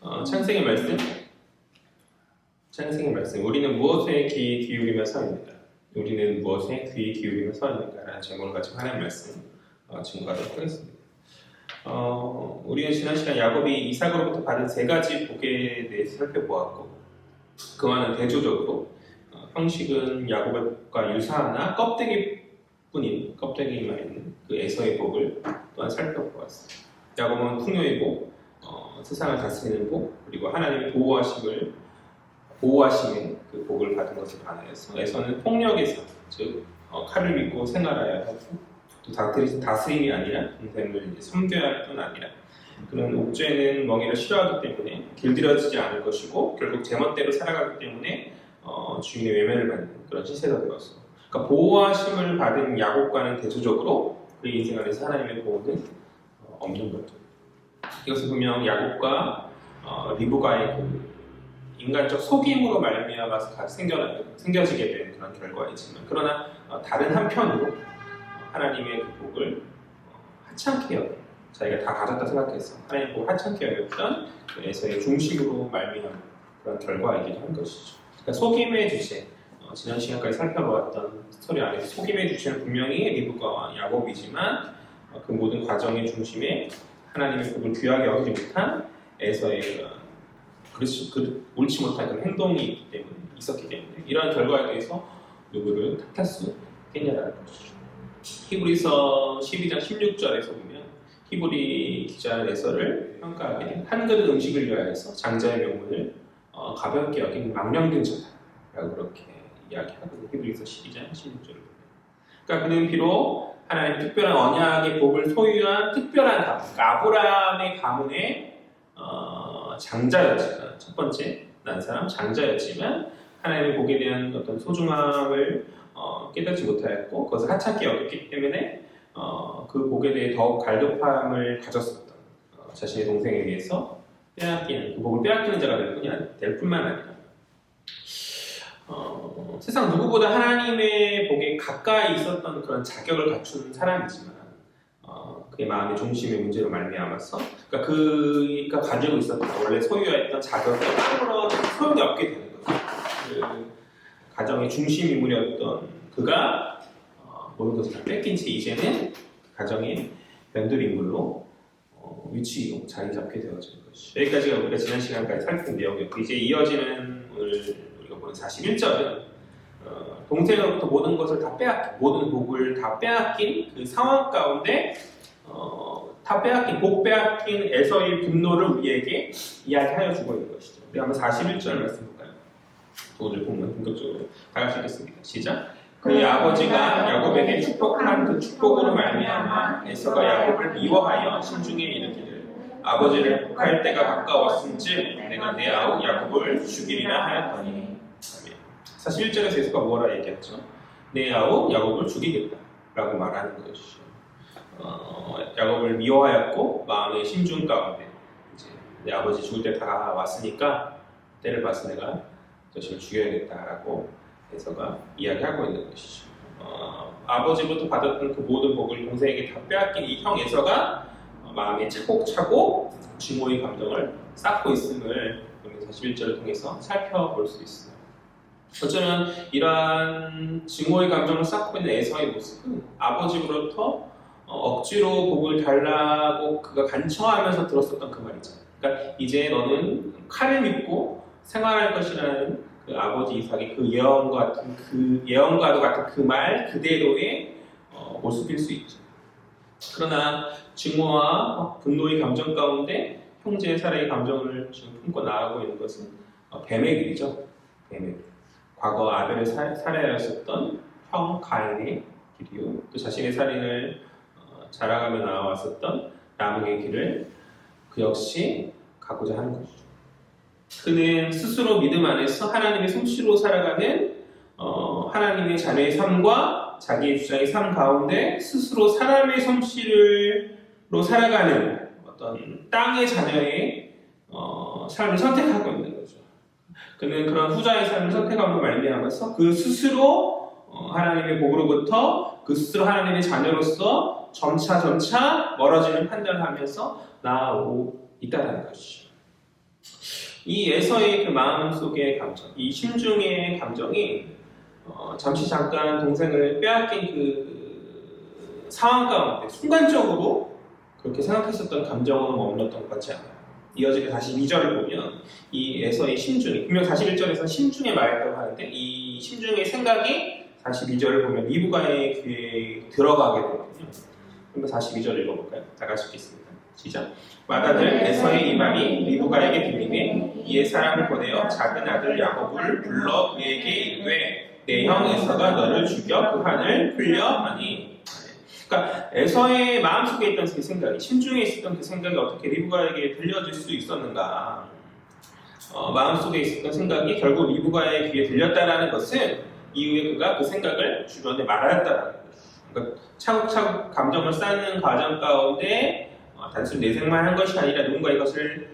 창세기 말씀. 창세기 말씀. 우리는 무엇에 귀 기울이며 서입니까? 우리는 무엇에 귀 기울이며 서입니까? 라는 제목을 가지고 하나님 말씀 증거하도록 하겠습니다. 우리는 지난 시간 야곱이 이삭으로부터 받은 세 가지 복에 대해서 살펴보았고, 그와는 대조적으로 형식은 야곱의 복과 유사하나 껍데기뿐인 껍데기만 있는 그 에서의 복을 또한 살펴보았습니다. 야곱은 풍요의 복, 세상을 다스리는 복, 그리고 하나님의 보호하심의 그 복을 받은 것을 반하여서 에서는 폭력의 삶, 즉 칼을 믿고 생활해야 하고, 또 다스림이 아니라 동생을 섬겨야 할 뿐 아니라 그런 옥죄는 멍에를 싫어하기 때문에 길들여지지 않을 것이고, 결국 제멋대로 살아가기 때문에 주인의 외면을 받는 그런 시세가 되었어. 그러니까 보호하심을 받은 야곱과는 대조적으로 그의 인생 안에서 하나님의 보호는 없는 거죠. 이것을 보면 야곱과 리브가의 그 인간적 속임으로 말미암아서 생겨지게 된 그런 결과이지만, 그러나 다른 한편으로 하나님의 그 복을 하찮게 여겨, 자기가 다 가졌다 생각해서 하나님의 복을 하찮게 여겼던 그 에서의 중심으로 말미암은 그런 결과이기도 한 것이죠. 그러니까 속임의 주체, 지난 시간까지 살펴보았던 스토리 안에서 속임의 주체는 분명히 리브가와 야곱이지만, 그 모든 과정의 중심에 하나님의 복을 귀하게 여기지 못한 에서의 옳지 못한 그런 행동이 있었기 때문에 이러한 결과에 대해서 누구를 탓할 수 있겠냐라는 것이죠. 히브리서 12장 16절에서 보면 히브리 기자 에서를 평가하게 된 한 그릇 음식을 위하여서 장자의 명분을 가볍게 여긴 망령된 자라고 그렇게 이야기하거든요. 히브리서 12장 16절을 보면, 그러니까 그는 비록 하나님의 특별한 언약의 복을 소유한 특별한 가문, 그러니까 아브라함의 가문의 장자였지만, 첫 번째 난 사람 장자였지만 하나님의 복에 대한 어떤 소중함을 깨닫지 못하였고, 그것을 하찮게 여겼기 때문에 그 복에 대해 더욱 갈급함을 가졌었던 자신의 동생에 의해서 빼앗기는, 그 복을 빼앗기는 자가 될 뿐만 아니라 세상 누구보다 하나님의 복에 가까이 있었던 그런 자격을 갖춘 사람이지만, 그의 마음의 중심의 문제로 말미암아서, 그러니까 그가 가지고 있었던 원래 소유했던 자격이 아무런 소용이 없게 되는 거죠. 그 가정의 중심 인물이었던 그가 모든 것을 다 뺏긴 채 이제는 가정의 변두리 인물로 자리 잡게 되어지는 것이죠. 여기까지가 우리가 지난 시간까지 살핀 내용이었고, 이제 이어지는 오늘 우리가 보는 41절은 동생으로부터 모든 것을 다 모든 복을 다 빼앗긴 그 상황 가운데 복 빼앗긴 에서의 분노를 우리에게 이야기하여 주고 있는 것이죠. 우리 한번 41절 말씀 볼까요? 오늘 본문 본격적으로 다 같이 읽겠습니다. 시작. 그의 아버지가 야곱에게 축복한 그 축복으로 말미암아 에서가 야곱을 미워하여 신중에 이르기를, 아버지를 복할 때가 가까웠은즉 내가 내 아우 야곱을 죽이리라 하였더니. 아멘. 41절에서 에서가 뭐라 얘기했죠? 내 아우 야곱을 죽이겠다 라고 말하는 것이죠. 야곱을 미워하였고 마음의 심중 가운데 이제 내 아버지 죽을 때 다 왔으니까 때를 봐서 내가 자신을 죽여야겠다라고 에서가 이야기하고 있는 것이죠. 아버지부터 받았던 그 모든 복을 동생에게 다 빼앗긴 이 형 에서가 마음에 차곡차곡 증오의 감정을 쌓고 있음을 41절을 통해서 살펴볼 수 있어요. 어쩌면 이러한 증오의 감정을 쌓고 있는 에서의 모습은 아버지로부터 억지로 복을 달라고 그가 간청하면서 들었었던 그 말이잖아요. 그러니까 이제 너는 칼을 믿고 생활할 것이라는 그 아버지 이삭의 그 예언과도 같은 그 말 그대로의 모습일 수 있죠. 그러나 증오와 분노의 감정 가운데 형제의 살해의 감정을 지금 품고 나아가고 있는 것은 뱀의 길이죠. 뱀의 길. 과거 아벨을 살해하였었던 형 가인의 길이요, 또 자신의 살인을 자랑하며 나아왔었던 라멕의 길을 그 역시 가고자 하는 것이죠. 그는 스스로 믿음 안에서 하나님의 솜씨로 살아가는 하나님의 자녀의 삶과 자기의 주장의 삶 가운데 스스로 사람의 솜씨로 살아가는 어떤 땅의 자녀의 삶을 선택하고 있는 거죠. 그는 그런 후자의 삶을 선택함으로 말미암아서 그 스스로 하나님의 복으로부터 그 스스로 하나님의 자녀로서 점차 멀어지는 판단을 하면서 나아오고 있다는 것이죠. 이 에서의 그 마음 속의 감정, 이 심중의 감정이 잠시 잠깐 동생을 빼앗긴 그 상황 가운데 순간적으로 그렇게 생각했었던 감정은 머물렀던 것 같지 않아요. 이어지게 42절을 보면 이 에서의 심중이, 분명 41절에서 심중에 말했다고 하는데 이 심중의 생각이 42절을 보면 리브가의 귀에 들어가게 되거든요. 그럼 42절 읽어볼까요? 다 같이 읽겠습니다. 시작. 맏아들 에서의 이 말이 리브가에게 들리매 이에 사람을 보내어 작은 아들 야곱을 불러 그에게 이르되 내 형 에서가 너를 죽여 그 한을 풀려 하니. 그러니까 에서의 마음속에 있던 그 생각이, 심중에 있었던 그 생각이 어떻게 리브가에게 들려질 수 있었는가. 마음속에 있었던 생각이 결국 리브가의 귀에 들렸다라는 것은 이후에 그가 그 생각을 주변에 말하였다라는 거죠. 그러니까 차곡차곡 감정을 쌓는 과정 가운데 단순히 내색만 한 것이 아니라 누군가 이것을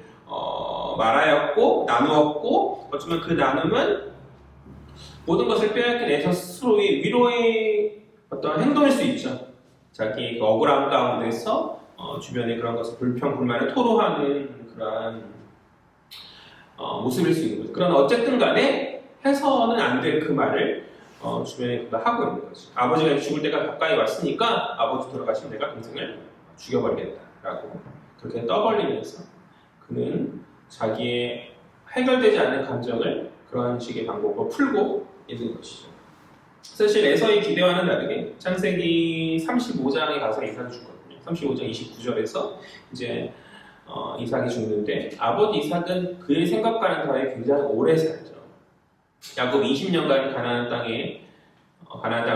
말하였고 나누었고, 어쩌면 그 나눔은 모든 것을 빼앗긴 에서 스스로의 위로의 어떤 행동일 수 있죠. 자기 그 억울함 가운데서 주변에 그런 것을 불평, 불만을 토로하는 그러한 모습일 수 있는 거죠. 그러나 어쨌든 간에 해서는 안 될 그 말을 주변에 그가 하고 있는 거죠. 아버지가 죽을 때가 가까이 왔으니까 아버지 돌아가시면 내가 동생을 죽여버리겠다라고 그렇게 떠벌리면서 그는 자기의 해결되지 않는 감정을 그런 식의 방법으로 풀고 있는 것이죠. 사실 에서의 기대와는 다르게 창세기 35장에 가서 이삭이 죽거든요. 35장 29절에서 이제 이삭이 죽는데 아버지 이삭은 그의 생각과는 다르게 굉장히 오래 살죠. 야곱 20년간 가나안 땅을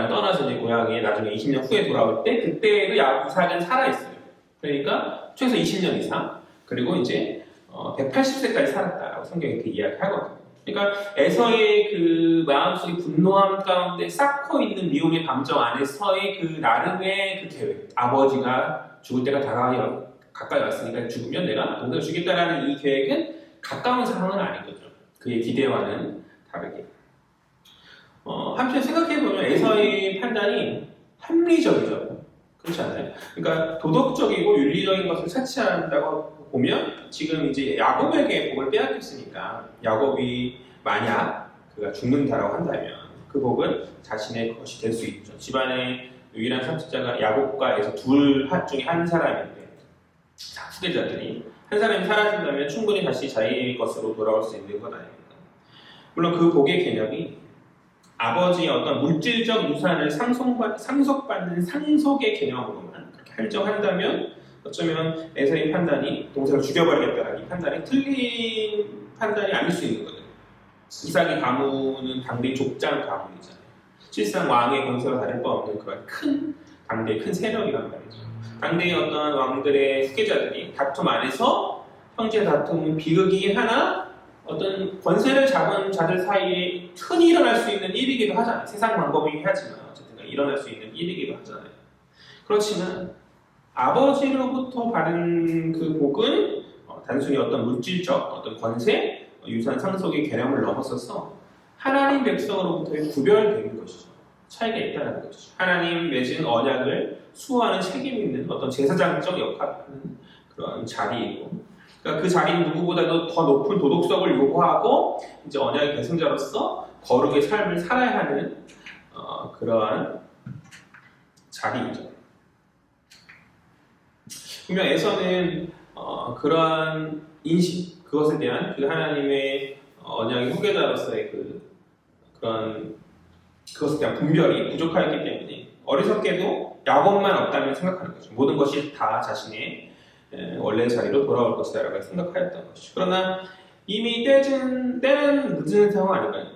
떠나서 이제 고향에 나중에 20년 후에 돌아올 때 그때도 이삭은 살아있어요. 그러니까 최소 20년 이상, 그리고 이제 180세까지 살았다라고 성경이 이렇게 이야기하거든요. 그러니까 에서의 그 마음속의 분노함 가운데 쌓고 있는 미움의 감정 안에서의 그 나름의 그 계획, 아버지가 죽을 때가 가까이 왔으니까 죽으면 내가 동생을 죽겠다라는 이 계획은 가까운 상황은 아닌 거죠. 그의 기대와는 다르게. 한편 생각해보면 에서의 판단이 합리적이죠. 그렇지 않나요? 그러니까 도덕적이고 윤리적인 것을 차치한다고 보면 지금 이제 야곱에게 복을 빼앗겼으니까 야곱이 만약 그가 죽는다라고 한다면 그 복은 자신의 것이 될 수 있죠. 집안의 유일한 상속자가 야곱과 에서 둘 중에 한 사람인데 후계자들이 한 사람이 사라진다면 충분히 다시 자기의 것으로 돌아올 수 있는 것 아닙니까? 물론 그 복의 개념이 아버지의 어떤 물질적 유산을 상속받는 상속의 개념으로만 그렇게 할정한다면 어쩌면 에서의 판단이 동생을 죽여버리겠다라는 이 판단이 틀린 판단이 아닐 수 있는 거죠. 이삭의 가문은 당대의 족장 가문이잖아요. 실상 왕의 권세와 다를 바 없는 그런 큰 당대의 큰 세력이란 말이죠. 당대의 어떤 왕들의 후계자들이 다툼 안에서 형제 다툼은 비극이긴 하나 어떤 권세를 잡은 자들 사이에 흔히 일어날 수 있는 일이기도 하잖아요. 세상 방법이긴 하지만 어쨌든 일어날 수 있는 일이기도 하잖아요. 그렇지만 아버지로부터 받은 그 복은 단순히 어떤 물질적 어떤 권세, 유산 상속의 개념을 넘어서서 하나님 백성으로부터의 구별되는 것이죠. 차이가 있다는 것이죠. 하나님 맺은 언약을 수호하는 책임 있는 어떤 제사장적 역할을 하는 그런 자리이고, 그러니까 그 자리는 누구보다도 더 높은 도덕성을 요구하고 이제 언약의 계승자로서 거룩의 삶을 살아야 하는 그러한 자리이죠. 분명 에서는 그러한 인식, 그것에 대한 그 하나님의 언약의 후계자로서의 그런 그것에 대한 분별이 부족하였기 때문에 어리석게도 야곱만 없다면 생각하는 거죠. 모든 것이 다 자신의 원래 자리로 돌아올 것이다 라고 생각하였던 것이죠. 그러나 이미 때는 늦은 상황 아닌가요?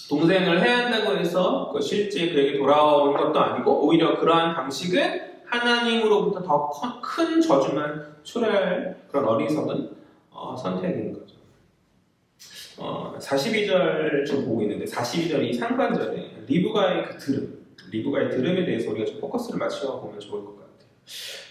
동생을 해야 한다고 해서 실제 그에게 돌아오는 것도 아니고 오히려 그러한 방식은 하나님으로부터 더 큰 저주만 초래할 그런 어리석은 선택인 거죠. 42절 좀 보고 있는데 42절이 상반절에 리브가의 들음에 대해서 우리가 좀 포커스를 맞춰보면 좋을 것 같아요.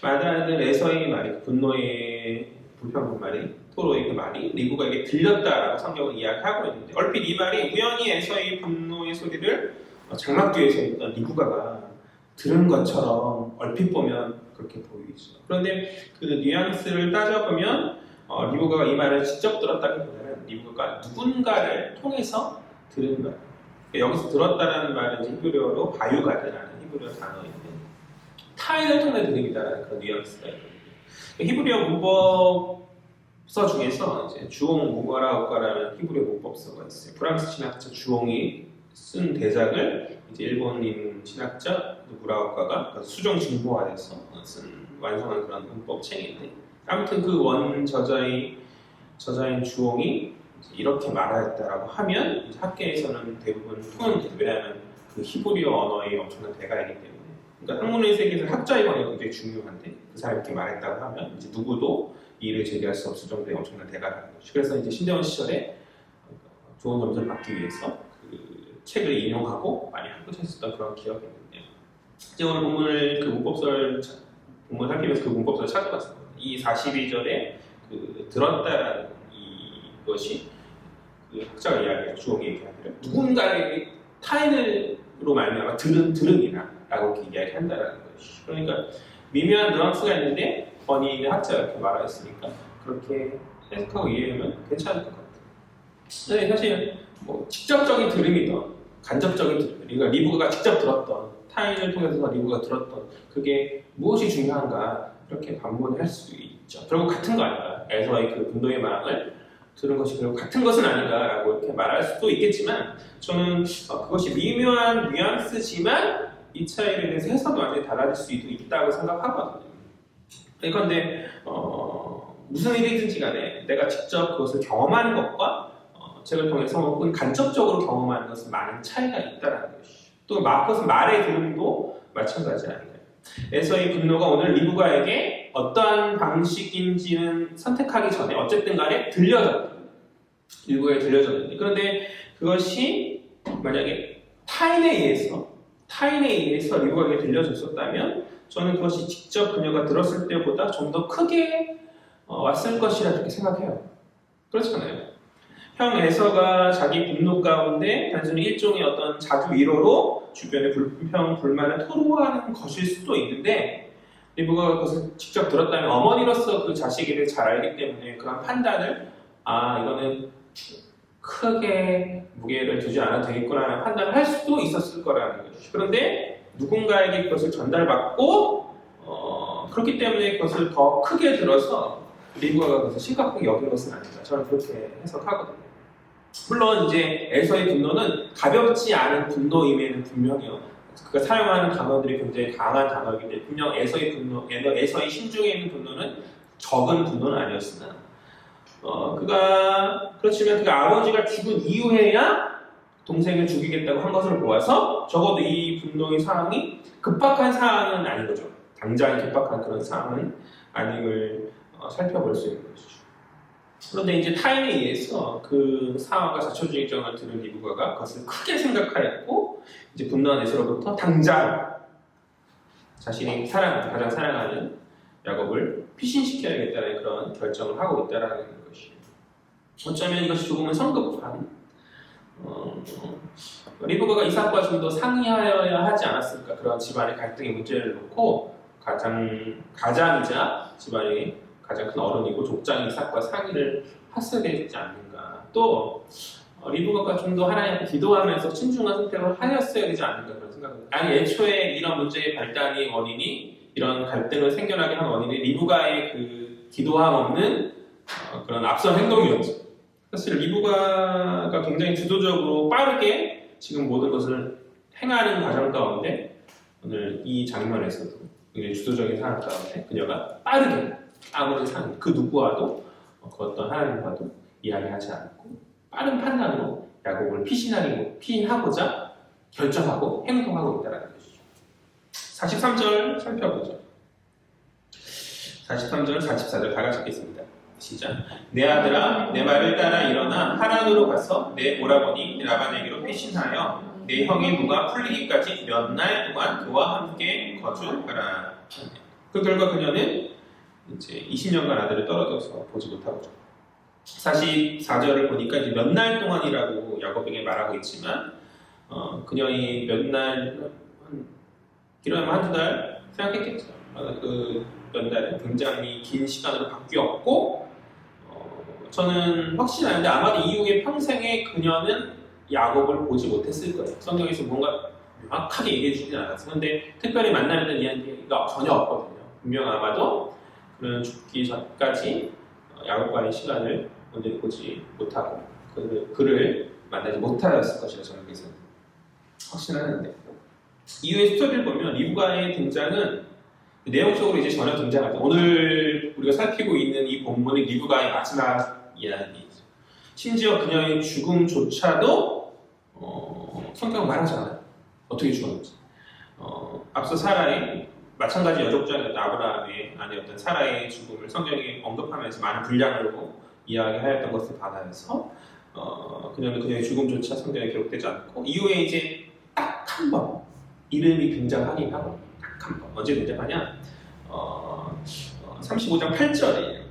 맏아들 에서의 말이, 분노의 불평 말이, 토로의 그 말이 리브가에게 들렸다라고 성경은 이야기하고 있는데 얼핏 이 말이 우연히 에서의 분노의 소리를 장막 뒤에서 있던 리브가가 들은 것처럼 얼핏 보면 그렇게 보이죠. 그런데 그 뉘앙스를 따져보면 리브가가 이 말을 직접 들었다기보다는 리브가가 누군가를 통해서 들은 말. 여기서 들었다라는 말은 히브리어로 바유가드라는 히브리어 단어인데 타인을 통해 들음이다라는 그런 뉘앙스가 있거든요. 히브리어 문법서 중에서 이제 주옹 무가라오카라는 히브리어 문법서가 있어요. 프랑스 신학자 주옹이 쓴 대작을 이제 일본인 신학자 무라오카가 수정 진보화해서 쓴 완성한 그런 문법책인데 아무튼 그 원 저자인 주옹이 이렇게 말하였다라고 하면 이제 학계에서는 대부분 통합니다. 왜냐하면 그 히브리어 언어의 엄청난 대가이기 때문에. 그러니까 학문의 세계에서 학자의 관계가 굉장히 중요한데 그 사람이 이렇게 말했다고 하면 이제 누구도 이의를 제기할 수 없을 정도의 엄청난 대가라는 거죠. 그래서 이제 신대원 시절에 좋은 점수를 받기 위해서 그 책을 인용하고 많이 학구했었던 그런 기억이 있는데요. 이제 오늘 본문을 그 문법을 살피면서 그 문법서를 찾아봤습니다. 이 42절에 그 들었다라는 이것이 그 학자가 이야기해요. 주옥이 얘기하기를 누군가에게 타인으로 말미암아 들음이라고 이렇게 이야기한다라는 것이. 그러니까 미묘한 뉘앙스가 있는데 번이의 학자가 이렇게 말하였으니까 그렇게 해석하고 이해하면 괜찮을 것 같아요. 근데 사실 뭐 직접적인 들음이든 간접적인 들음, 그러니까 리브가가 직접 들었던 타인을 통해서 리브가 들었던 그게 무엇이 중요한가 이렇게 반문할 수 있죠. 결국 같은 거 아닌가? 에서의 그 분노의 마음을 들은 것이 결국 같은 것은 아닌가라고 이렇게 말할 수도 있겠지만 저는 그것이 미묘한 뉘앙스지만 이 차이에 대해서 해석이 완전히 달라질 수도 있다고 생각하거든요. 그런데 무슨 일이든지 간에 내가 직접 그것을 경험하는 것과 책을 통해서 혹은 간접적으로 경험하는 것은 많은 차이가 있다는 것이죠. 또 그것은 말의 들음도 마찬가지 아닌가요? 에서의 분노가 오늘 리브가에게 어떠한 방식인지는 선택하기 전에 어쨌든 간에 리브가에 들려졌는데 그런데 그것이 만약에 타인에 의해서 리브가에게 들려졌었다면 저는 그것이 직접 그녀가 들었을 때보다 좀 더 크게 왔을 것이라 그렇게 생각해요. 그렇잖아요. 형 에서가 자기 분노 가운데 단순히 일종의 어떤 자기 위로로 주변의 불평, 불만을 토로하는 것일 수도 있는데 리브가가 그것을 직접 들었다면 어머니로서 그 자식에 대해 잘 알기 때문에 그런 판단을 이거는 크게 무게를 두지 않아도 되겠구나라는 판단을 할 수도 있었을 거라는 거죠. 그런데 누군가에게 그것을 전달받고 그렇기 때문에 그것을 더 크게 들어서 리브가가 그것을 심각하게 여긴 것은 아닌가 저는 그렇게 해석하거든요. 물론 이제 에서의 분노는 가볍지 않은 분노임에는 분명해요. 그가 사용하는 단어들이 굉장히 강한 단어이기 때문에 분명 에서의 심중에 있는 분노는 적은 분노는 아니었으나 그렇지만 그가 아버지가 죽은 이후에야 동생을 죽이겠다고 한 것을 보아서 적어도 이 분노의 상황이 급박한 상황은 아닌 거죠. 당장 급박한 그런 상황은 아님을 살펴볼 수 있는 것이죠. 그런데 이제 타인에 의해서 그 상황과 자초지의 정을 들은 리브가가 그것을 크게 생각하였고 이제 분노한 에서로부터 당장 자신이 가장 사랑하는 야곱을 피신시켜야겠다는 그런 결정을 하고 있다는 것이에요. 어쩌면 이것이 조금은 성급한 리브가가 이삭과 좀 더 상의하여야 하지 않았을까. 그런 집안의 갈등의 문제를 놓고 가장이자 집안의 가장 큰 어른이고 족장이 이삭과 상의를 했어야 되지 않는가. 또 리브가가 좀 더 하나님 앞에 기도하면서 신중한 선택을 하였어야 되지 않는가 그런 생각을. 아니 애초에 이런 문제의 발단의 원인이 이런 갈등을 생겨나게 한 원인이 리브가의 그 기도함 없는 그런 앞선 행동이었죠. 사실 리브가가 굉장히 주도적으로 빠르게 지금 모든 것을 행하는 과정 가운데 오늘 이 장면에서도 굉장히 주도적인 상황 가운데 그녀가 빠르게 아무런 상황 그 누구와도 그 어떤 하나님과도 이야기하지 않고 빠른 판단으로 야곱을 피신하고자 결정하고 행동하고 있다는 것이죠. 43절 살펴보죠. 43절, 44절 다 같이 읽겠습니다. 시작. 내 아들아, 내 말을 따라 일어나 하란으로 가서 내 오라버니 라반에게로 피신하여 내 형의 무가 풀리기까지 몇 날 동안 그와 함께 거주하라. 그 결과 그녀는 이제 20년간 아들을 떨어져서 보지 못하고 죠. 44절을 보니까 이제 몇 날 동안이라고 야곱에게 말하고 있지만 그녀의 몇 날, 길어야면 한두 달 생각했겠죠. 그 몇 달은 굉장히 긴 시간으로 바뀌었고 저는 확신이 나는데 아마도 이후에 평생에 그녀는 야곱을 보지 못했을 거예요. 성경에서 뭔가 명확하게 얘기해 주진 않았어요. 근데 특별히 만나는 이야기가 전혀 없거든요. 분명 아마도 그는 죽기 전까지 야곱과의 시간을 온전히 보지 못하고 그를 만나지 못하였을 것이라 저는 그래서 확신하는데, 이후의 스토리를 보면 리브가의 등장은 내용적으로 이제 전혀 등장하죠. 오늘 우리가 살피고 있는 이 본문의 리브가의 마지막 이야기죠. 심지어 그녀의 죽음조차도 성경은 말하지 않아요. 어떻게 죽었는지. 앞서 사라의 마찬가지 여족자였던 아브라함의 아내였던 사라의 죽음을 성경이 언급하면서 많은 분량으로 이야기하였던 것을 받아서 그녀는 그녀의 죽음조차 성경에 기록되지 않고, 이후에 이제 딱 한 번 이름이 등장하긴 하고, 딱 한 번 언제 등장하냐? 35장 8절이에요.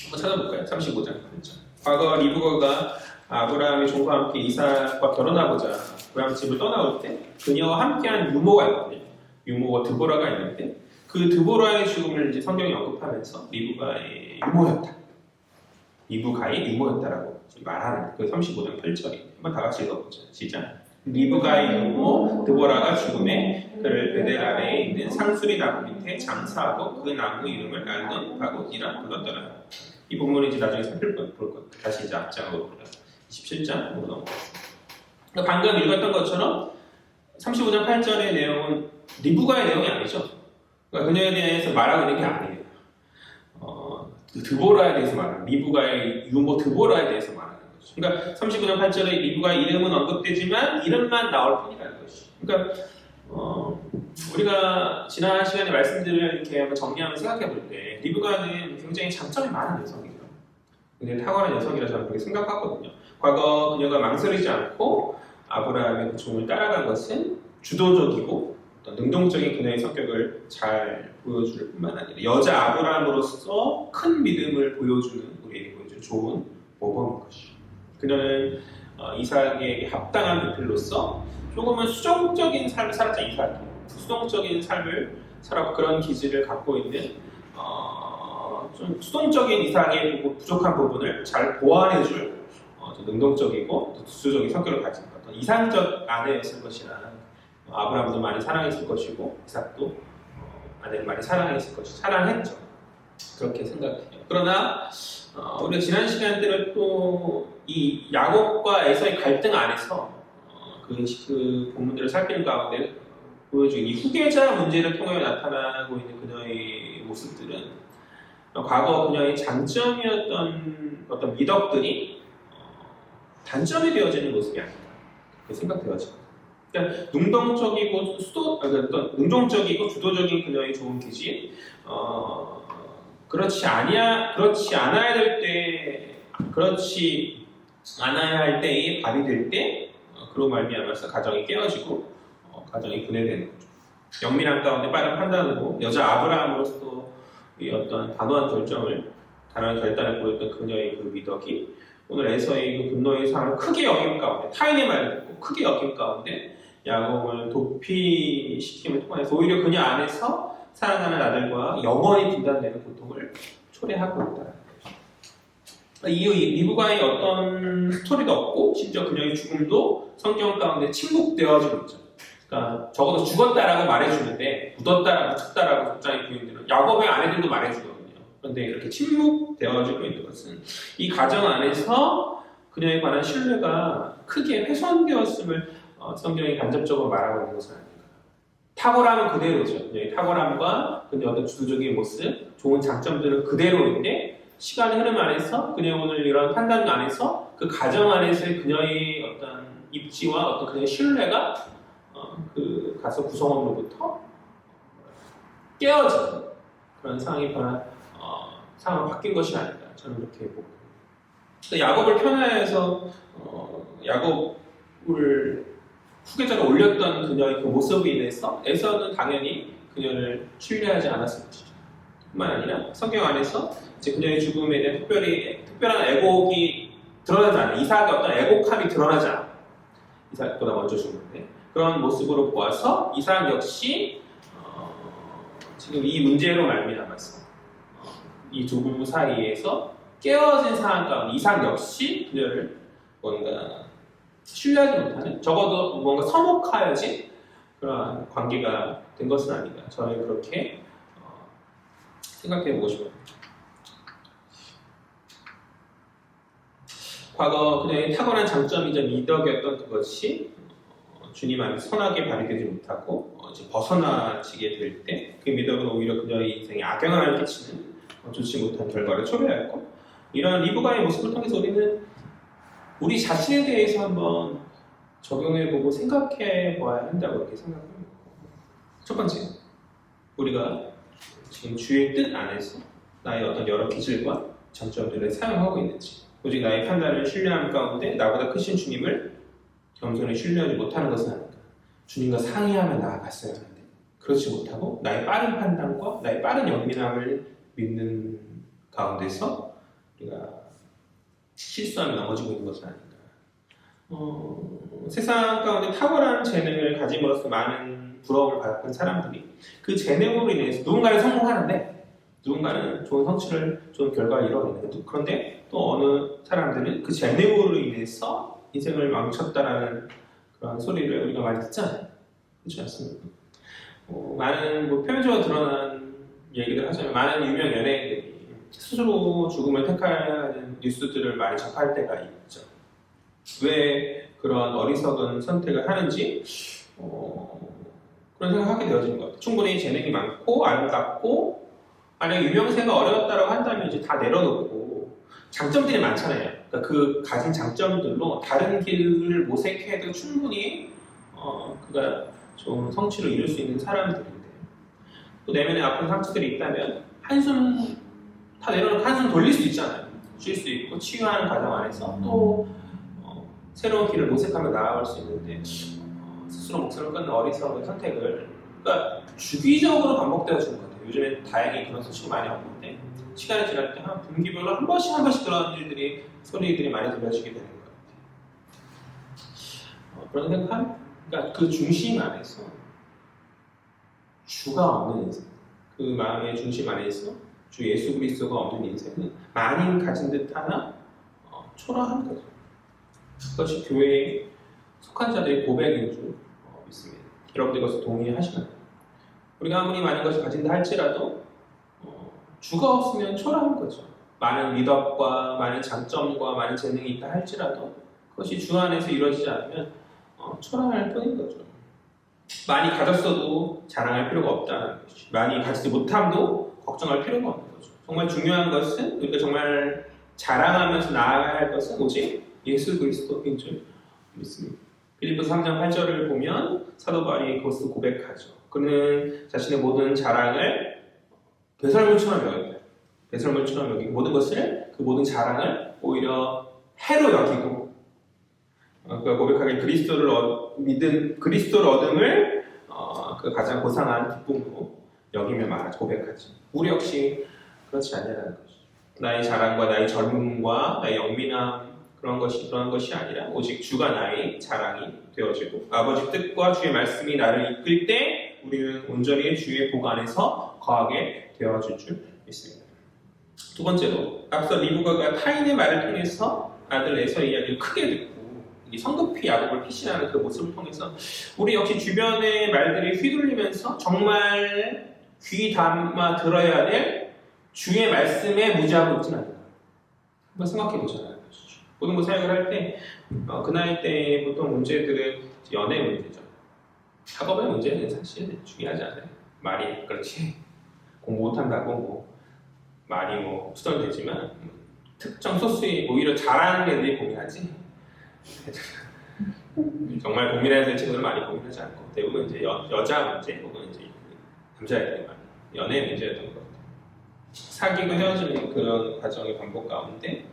한번 찾아볼까요? 35장 8절. 과거 리브가가 아브라함의 종과 함께 이삭과 결혼하고자 고향 집을 떠나올 때 그녀와 함께한 유모가 있거든요. 유모가 드보라가 있는데, 그 드보라의 죽음을 이제 성경이 언급하면서 리브가의 유모였다. 리브가의 유모였다라고 말하는 그 35장 8절이. 한번 다 같이 읽어보죠. 시작. 리브가의 유모 드보라가 죽음에 그를 베델 아래에 있는 상수리 나무 밑에 장사하고 그 나무 이름을 날돈 바곳이라 불렀더라. 이 본문을 이제 나중에 살펴볼 거예요. 다시 이제 앞장으로 27장으로 넘어가겠습니다. 방금 읽었던 것처럼 35장 8절의 내용은 리브가의 내용이 아니죠. 그러니까 그녀에 대해서 말하고 있는 게 아니에요. 드보라에 대해서 말하는, 리브가의 유모 드보라에 대해서 말하는 거죠. 그러니까 35장 8절에 리브가의 이름은 언급되지만 이름만 나올 뿐이라는 것이. 그러니까 우리가 지난 시간에 말씀들을 이렇게 한번 정리하면서 생각해 볼 때 리브가는 굉장히 장점이 많은 여성이에요. 굉장히 탁월한 여성이라 저는 그렇게 생각하거든요. 과거 그녀가 망설이지 않고 아브라함의 그 종을 따라간 것은 주도적이고 어떤 능동적인 그녀의 성격을 잘 보여줄 뿐만 아니라 여자 아브라함으로서 큰 믿음을 보여주는, 우리에게 보여주는 좋은 모범인 것이죠. 그녀는 이삭에게 합당한 교필로서 조금은 수동적인 삶을 살았죠. 이삭이 수동적인 삶을 살았고, 그런 기질을 갖고 있는 좀 수동적인 이삭의 부족한 부분을 잘 보완해줄 능동적이고 주도적인 성격을 가진 어떤 이상적 아내였을 것이라 아브라함도 많이 사랑했을 것이고 이삭도 아내를 많이 사랑했죠. 그렇게 생각해요. 그러나 우리가 지난 시간대로 또 이 야곱과 에서의 갈등 안에서 그 본문들을 살피는 가운데 보여주는 이 후계자 문제를 통해 나타나고 있는 그녀의 모습들은 과거 그녀의 장점이었던 어떤 미덕들이 단점이 되어지는 모습이 아닌가 그렇게 생각되어집니다. 그러니까 능동적이고 주도적인 그녀의 좋은 기질, 그렇지 않아야 할 때에 발휘될 때 그로 말미암아서 가정이 깨어지고 가정이 분해되는 거죠. 영민한 가운데 빠른 판단으로 여자 아브라함으로서 이 어떤 단호한 결단을 보였던 그녀의 그 미덕이 오늘 에서의 그 분노의 상을 크게 여긴 가운데, 타인의 말을 듣고 크게 여긴 가운데 야곱을 도피시킴을 통해서 오히려 그녀 안에서 사랑하는 아들과 영원히 분단되는 고통을 초래하고 있다. 이후 리브가의 어떤 스토리도 없고 심지어 그녀의 죽음도 성경 가운데 침묵되어지고 있죠. 그러니까 적어도 죽었다라고 말해주는데 묻었다라고 쳤다라고 복장의 부인들은 야곱의 아내들도 말해주거든요. 그런데 이렇게 침묵되어지고 있는 것은 이 가정 안에서 그녀에 관한 신뢰가 크게 훼손되었음을 성경이 간접적으로 말하고 있는 것은 아닌가. 탁월함은 그대로죠. 그녀의 탁월함과 그녀의 어떤 주도적인 모습, 좋은 장점들은 그대로인데 시간의 흐름 안에서 그녀의 오늘 이런 판단 안에서 그 가정 안에서의 그녀의 어떤 입지와 어떤 그녀의 신뢰가 그 가서 구성원으로부터 깨어지는 그런 상황이 상황이 바뀐 것이 아닌가 저는 그렇게 보고, 야곱을 편애해서 야곱을 후계자로 올렸던 그녀의 그 모습에 인해서 에서는 당연히 그녀를 신뢰하지 않았을 것이죠. 뿐만 아니라 성경 안에서 이제 그녀의 죽음에 대한 특별한 애곡이 드러나지 않아요. 이삭의 어떤 애곡함이 드러나지 않아요. 이삭보다 먼저 죽는데 그런 모습으로 보아서 이삭 역시 지금 이 문제로 말미암아서 이 두 부부 사이에서 깨어진 상황 가운데 이상 역시 그녀를 뭔가 신뢰하지 못하는, 적어도 뭔가 서먹하여진 그런 관계가 된 것은 아닌가. 저는 그렇게 생각해보고 싶어요. 과거 그녀의 탁월한 장점이자 미덕이었던 그것이 주님 안에서 선하게 발휘되지 못하고 이제 벗어나지게 될 때 그 미덕은 오히려 그녀의 인생에 악영향을 끼치는 좋지 못한 결과를 초래하였고, 이러한 리브가의 모습을 통해서 우리는 우리 자신에 대해서 한번 적용해보고 생각해봐야 한다고 이렇게 생각합니다. 첫 번째, 우리가 지금 주의 뜻 안에서 나의 어떤 여러 기질과 장점들을 사용하고 있는지, 오직 나의 판단을 신뢰하는 가운데 나보다 크신 주님을 겸손히 신뢰하지 못하는 것은 아닌가. 주님과 상의하며 나아갔어야 하는데 그렇지 못하고 나의 빠른 판단과 나의 빠른 연민함을 믿는 가운데서 우리가 실수하며 넘어지고 있는 것은 아닌가. 세상 가운데 탁월한 재능을 가짐으로써 많은 부러움을 받았던 사람들이 그 재능으로 인해서 누군가는 성공하는데 누군가는 좋은 성취를, 좋은 결과를 이뤄내는, 그런데 또 어느 사람들은 그 재능으로 인해서 인생을 망쳤다라는 그런 소리를 우리가 많이 듣잖아요. 그렇지 않습니까? 많은 표면적으로 드러난 얘기를 하자면 많은 유명 연예인들이 스스로 죽음을 택하는 뉴스들을 많이 접할 때가 있죠. 왜 그런 어리석은 선택을 하는지 그런 생각을 하게 되어지는 것 같아요. 충분히 재능이 많고 아름답고 만약 유명세가 어려웠다고 한다면 이제 다 내려놓고, 장점들이 많잖아요. 그러니까 그 가진 장점들로 다른 길을 모색해도 충분히 그가 좋은 성취를 이룰 수 있는 사람들인데, 또 내면에 아픈 상처들이 있다면 한숨 다 내려놓고 한숨 돌릴 수 있잖아요. 쉴 수 있고 치유하는 과정 안에서 또 새로운 길을 모색하며 나아갈 수 있는데, 스스로 목숨을 끊는 어리석은 선택을, 그러니까 주기적으로 반복되어지는 것 같아요. 요즘에 다행히 그런 소식이 많이 없는데 시간이 지날 때 한 분기별로 한 번씩 그런 일들이, 소리들이 많이 들려지게 되는 것 같아요. 그런 생각, 그러니까 그 중심 안에서 주가 없는 인생, 그 마음의 중심 안에서 주 예수 그리스도가 없는 인생은 많이 가진 듯하나 초라한 거죠. 그것이 교회에 속한 자들의 고백인 줄 믿습니다. 여러분들 이것을 동의하시나요? 우리가 아무리 많은 것을 가진다 할지라도 주가 없으면 초라한 거죠. 많은 미덕과 많은 장점과 많은 재능이 있다 할지라도 그것이 주 안에서 이루어지지 않으면 초라할 뿐인 거죠. 많이 가졌어도 자랑할 필요가 없다는 것이, 많이 가지지 못함도 걱정할 필요가 없는 거죠. 정말 중요한 것은, 우리가 정말 자랑하면서 나아가야 할 것은 오직 예수 그리스도인 줄 믿습니다. 빌립보서 3장 8절을 보면 사도 바울이 그것을 고백하죠. 그는 자신의 모든 자랑을 배설물처럼 여깁니다. 배설물처럼 여기고 모든 것을, 그 모든 자랑을 오히려 해로 여기고, 그가 고백하길 그리스도를 얻음을 그 가장 고상한 기쁨으로 여기며 말하죠. 고백하지. 우리 역시 그렇지 않냐는 것이죠. 나의 자랑과 나의 젊음과 나의 영민함, 그런 것이 아니라 오직 주가 나의 자랑이 되어지고 아버지 뜻과 주의 말씀이 나를 이끌 때 우리는 온전히 주의 복 안에서 거하게 되어질 줄 믿습니다. 두 번째로, 앞서 리브가가 타인의 말을 통해서 아들 에서의 이야기를 크게 듣고 성급히 야곱을 피신하는 그 모습을 통해서 우리 역시 주변의 말들이 휘둘리면서 정말 귀 담아 들어야 될 주의 말씀에 무지하고 있지는 않나. 한번 생각해 보잖아요. 모든 거 사역을 할 때 그 나이 때 보통 문제들은 연애 문제죠. 학업의 문제는 사실 중요하지 않아요. 말이 그렇지 공부 못한다고 말이 투덜대지만 특정 소수의 오히려 잘하는 애들이 고민하지. 정말 고민해야 될 친구들은 많이 고민하지 않고 대부분 이제 여자 문제 혹은 이제 남자애들이 많이 연애 문제였던 것 같아요. 사귀고 헤어지는 그런 과정의 반복 가운데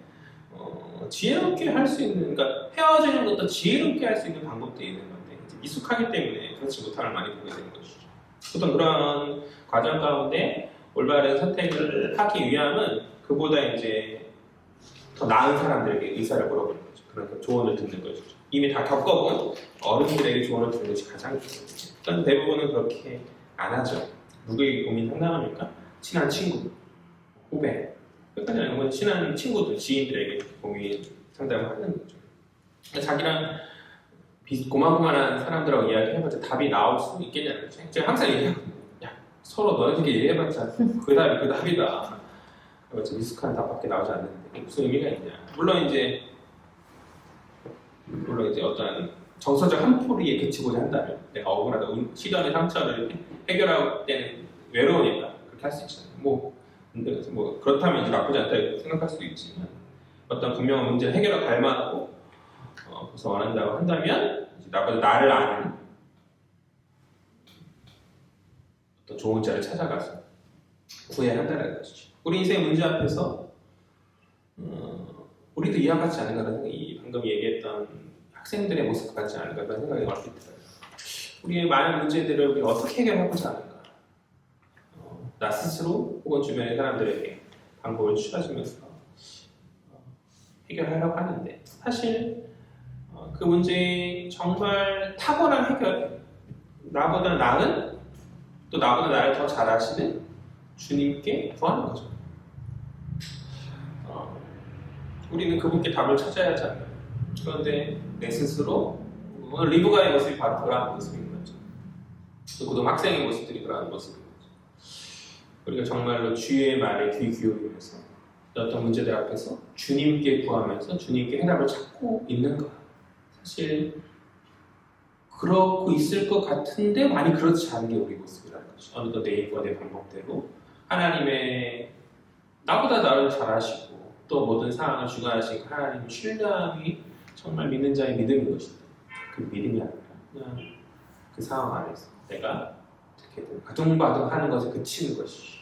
지혜롭게 할 수 있는, 그러니까 헤어지는 것도 지혜롭게 할 수 있는 방법들이 있는 건데 이제 미숙하기 때문에 그렇지 못함을 많이 보게 되는 것이죠. 보통 그런 과정 가운데 올바른 선택을 하기 위함은 그보다 이제 더 나은 사람들에게 의사를 물어보는 거죠. 그러니까 조언을 듣는 거죠. 이미 다 겪어본 어른들에게 조언을 듣는 것이 가장 중요해요. 그러니까 대부분은 그렇게 안 하죠. 누구에게 고민 상담합니까? 친한 친구, 후배, 끝까지 아는 건 친한 친구들, 지인들에게 고민 상담을 하는 거죠. 자기랑 고만고만한 사람들하고 이야기해봤자 답이 나올 수 있겠냐는 거죠. 제가 항상 얘기하거든요. 야, 서로 너네들끼리 얘기해봤자 그 답이 그 답이다. 그래서 미숙한 답밖에 나오지 않는데 무슨 의미가 있냐. 물론 이제 어떤 정서적 한풀이에 그치고자 한다면 내가 억울하다, 시련의 상처를 해결할 때는 외로우니까 그렇게 할 수 있잖아요. 뭐 그렇다면 이제 나쁘지 않다 이렇게 생각할 수도 있지만 어떤 분명한 문제를 해결할 갈망하고 그래서 원한다고 한다면 이제 나를 아는 어떤 좋은 자를 찾아가서 구해야 한다는 것이죠. 우리 인생의 문제 앞에서 우리도 이와 같지 않은가 하는 생각이 방금 얘기했던 학생들의 모습 같지 않은가 하는 생각이 얼핏 들어요. 우리의 많은 문제들을 우리 어떻게 해결해보지 않을까? 나 스스로 혹은 주변의 사람들에게 방법을 취하시면서 해결하려고 하는데 사실 그 문제의 정말 탁월한 해결, 나보다 나은 또 나보다 나를 더 잘 아시는 주님께 구하는 거죠. 우리는 그분께 답을 찾아야 하지 않나요? 그런데 내 스스로 오늘 리브가의 모습이 바로 그러한 모습인 거죠. 또 고등학생의 모습들이 그러한 모습인 거죠. 우리가 정말로 주의 말에 귀 기울이면서 어떤 문제들 앞에서 주님께 구하면서 주님께 해답을 찾고 있는 것. 사실 그렇고 있을 것 같은데 많이 그렇지 않은 게 우리 모습이라는 거죠. 어느덧 내 입과 내 방법대로 하나님의 나보다 나를 잘 아시고 또 모든 상황을 주관하신 하나님의 신뢰함이 정말 믿는 자의 믿음인 것이다. 그 믿음이 아니라 그냥 그 상황 안에서 내가 어떻게든 바둥바둥하는 것에 그치는 것이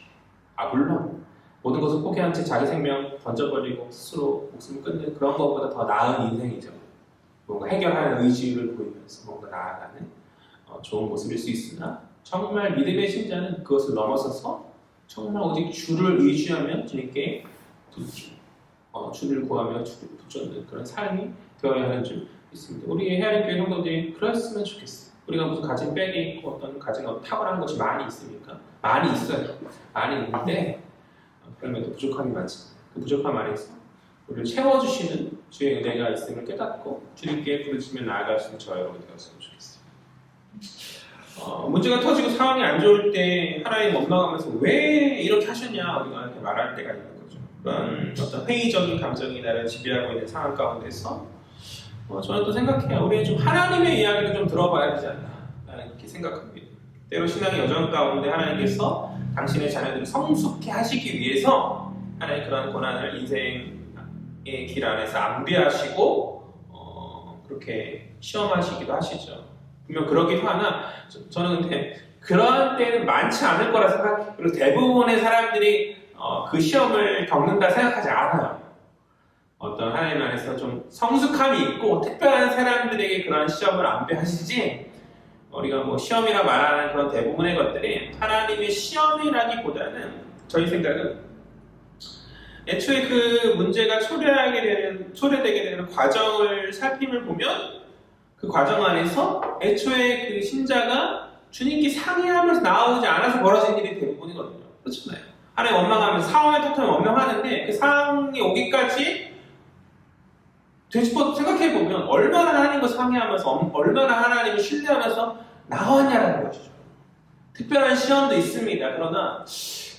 물론 모든 것을 포기한 채 자기 생명 던져버리고 스스로 목숨을 끊는 그런 것보다 더 나은 인생이죠. 뭔가 해결하는 의지를 보이면서 뭔가 나아가는 좋은 모습일 수 있으나 정말 믿음의 신자는 그것을 넘어서서 정말 오직 주를 의지하며 주님께 주를 구하며 주를 붙잡는 그런 삶이 되어야 하는 줄 믿습니다. 우리 헤아린 교회 성도들이 그랬으면 좋겠어요. 우리가 무슨 가진 백이 있고 어떤 가진 탁월한 것이 많이 있습니까? 많이 있어요. 많이 있는데 그럼에도 부족함이 많습니다. 그 부족함 안에서 우리를 채워주시는 주의 은혜가 있음을 깨닫고 주님께 부르시며 나아갈 수 있는 저와 여러분 되었으면 좋겠어요. 문제가 터지고 상황이 안 좋을 때 하나님 원망하면서 왜 이렇게 하셨냐 우리가 이렇게 말할 때가 있는 거죠. 그런 어떤 회의적인 감정이 나를 지배하고 있는 상황 가운데서 저는 또 생각해요. 우리는 좀 하나님의 이야기를 좀 들어봐야 되지 않나 이렇게 생각합니다. 때로 신앙의 여정 가운데 하나님께서 당신의 자녀들을 성숙해 하시기 위해서 하나님 그런 고난을 인생의 길 안에서 안배하시고 그렇게 시험하시기도 하시죠. 분명 그러기도 하나 저는 근데 그런 때는 많지 않을 거라 생각해요. 그리고 대부분의 사람들이 그 시험을 겪는다 생각하지 않아요. 어떤 하나님 안에서 좀 성숙함이 있고 특별한 사람들에게 그런 시험을 안배하시지 우리가 뭐 시험이라 말하는 그런 대부분의 것들이 하나님의 시험이라기보다는 저희 생각은 애초에 그 문제가 초래되게 되는 과정을 살핌을 보면 그 과정 안에서 애초에 그 신자가 주님께 상의하면서 나오지 않아서 벌어진 일이 대부분이거든요. 그렇잖아요. 하나님 원망하면서 상황을 탓하면 원망하는데 그 상황이 오기까지 되짚어 생각해보면 얼마나 하나님과 상의하면서 얼마나 하나님을 신뢰하면서 나왔냐라는 것이죠. 특별한 시험도 있습니다. 그러나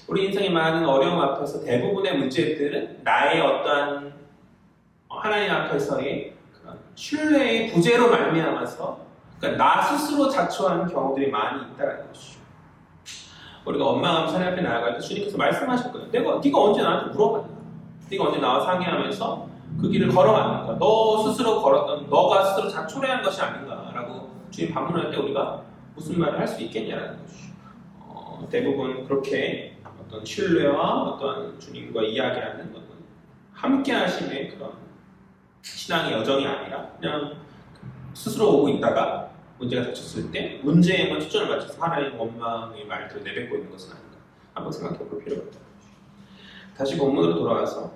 우리 인생의 많은 어려움 앞에서 대부분의 문제들은 나의 어떠한 하나님 앞에서의 그런 신뢰의 부재로 말미암아서 그러니까 나 스스로 자초하는 경우들이 많이 있다는 것이죠. 우리가 원망하면서 하나님 앞에 나아갈 때 주님께서 말씀하셨거든요. 네가 언제 나한테 물어봤냐? 네가 언제 나와 상의하면서 그 길을 걸어왔는가? 너 스스로 걸었던 너가 스스로 자초래한 것이 아닌가라고 주님 반문할 때 우리가 무슨 말을 할 수 있겠냐라는 것이죠. 대부분 그렇게 어떤 신뢰와 어떤 주님과 이야기하는 어떤 함께하심의 그런 신앙의 여정이 아니라 그냥 스스로 오고 있다가 문제가 닥쳤을 때 문제에만 초점을 맞춰서 하나님 원망의 말들을 내뱉고 있는 것은 아닌가 한번 생각해 볼 필요가 있다. 다시 본문으로 돌아와서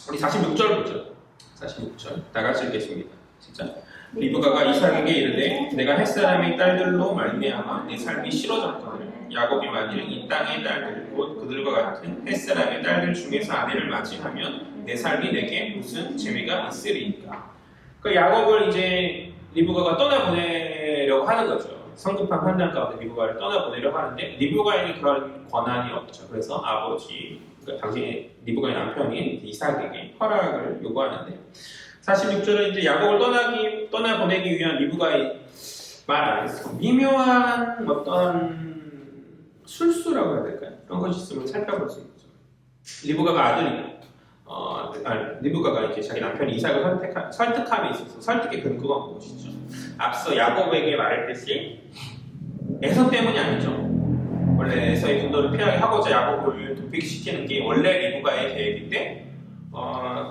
우리 46절 보죠. 46절 다 같이 읽겠습니다. 진짜 리브가가 이삭에게 이르되 내가 햇사람의 딸들로 말미암아 내 삶이 싫어졌거늘 야곱이 만일 이 땅의 딸들 곧 그들과 같은 햇사람의 딸들 중에서 아내를 맞이하면 내 삶이 내게 무슨 재미가 있으리이까. 그 야곱을 이제 리브가가 떠나보내려고 하는 거죠. 성급한 판단 가운데 리브가를 떠나보내려고 하는데 리브가에게 그런 권한이 없죠. 그래서 아버지, 그러니까 당시 리브가의 남편인 이삭에게 허락을 요구하는데 46절은 이제 야곱을 떠나보내기 위한 리브가의 말 안에서 미묘한 어떤 술수라고 해야 될까요? 그런 것이 있음을 살펴볼 수 있죠. 리브가가 이제 자기 남편 이삭을 설득함에 있어서 설득의 근거가 무엇이죠? 앞서 야곱에게 말했듯이 에서 때문이 아니죠. 원래 에서의 분노를 피하게 하고자 야곱을 도피시키는 게 원래 리브가의 계획인데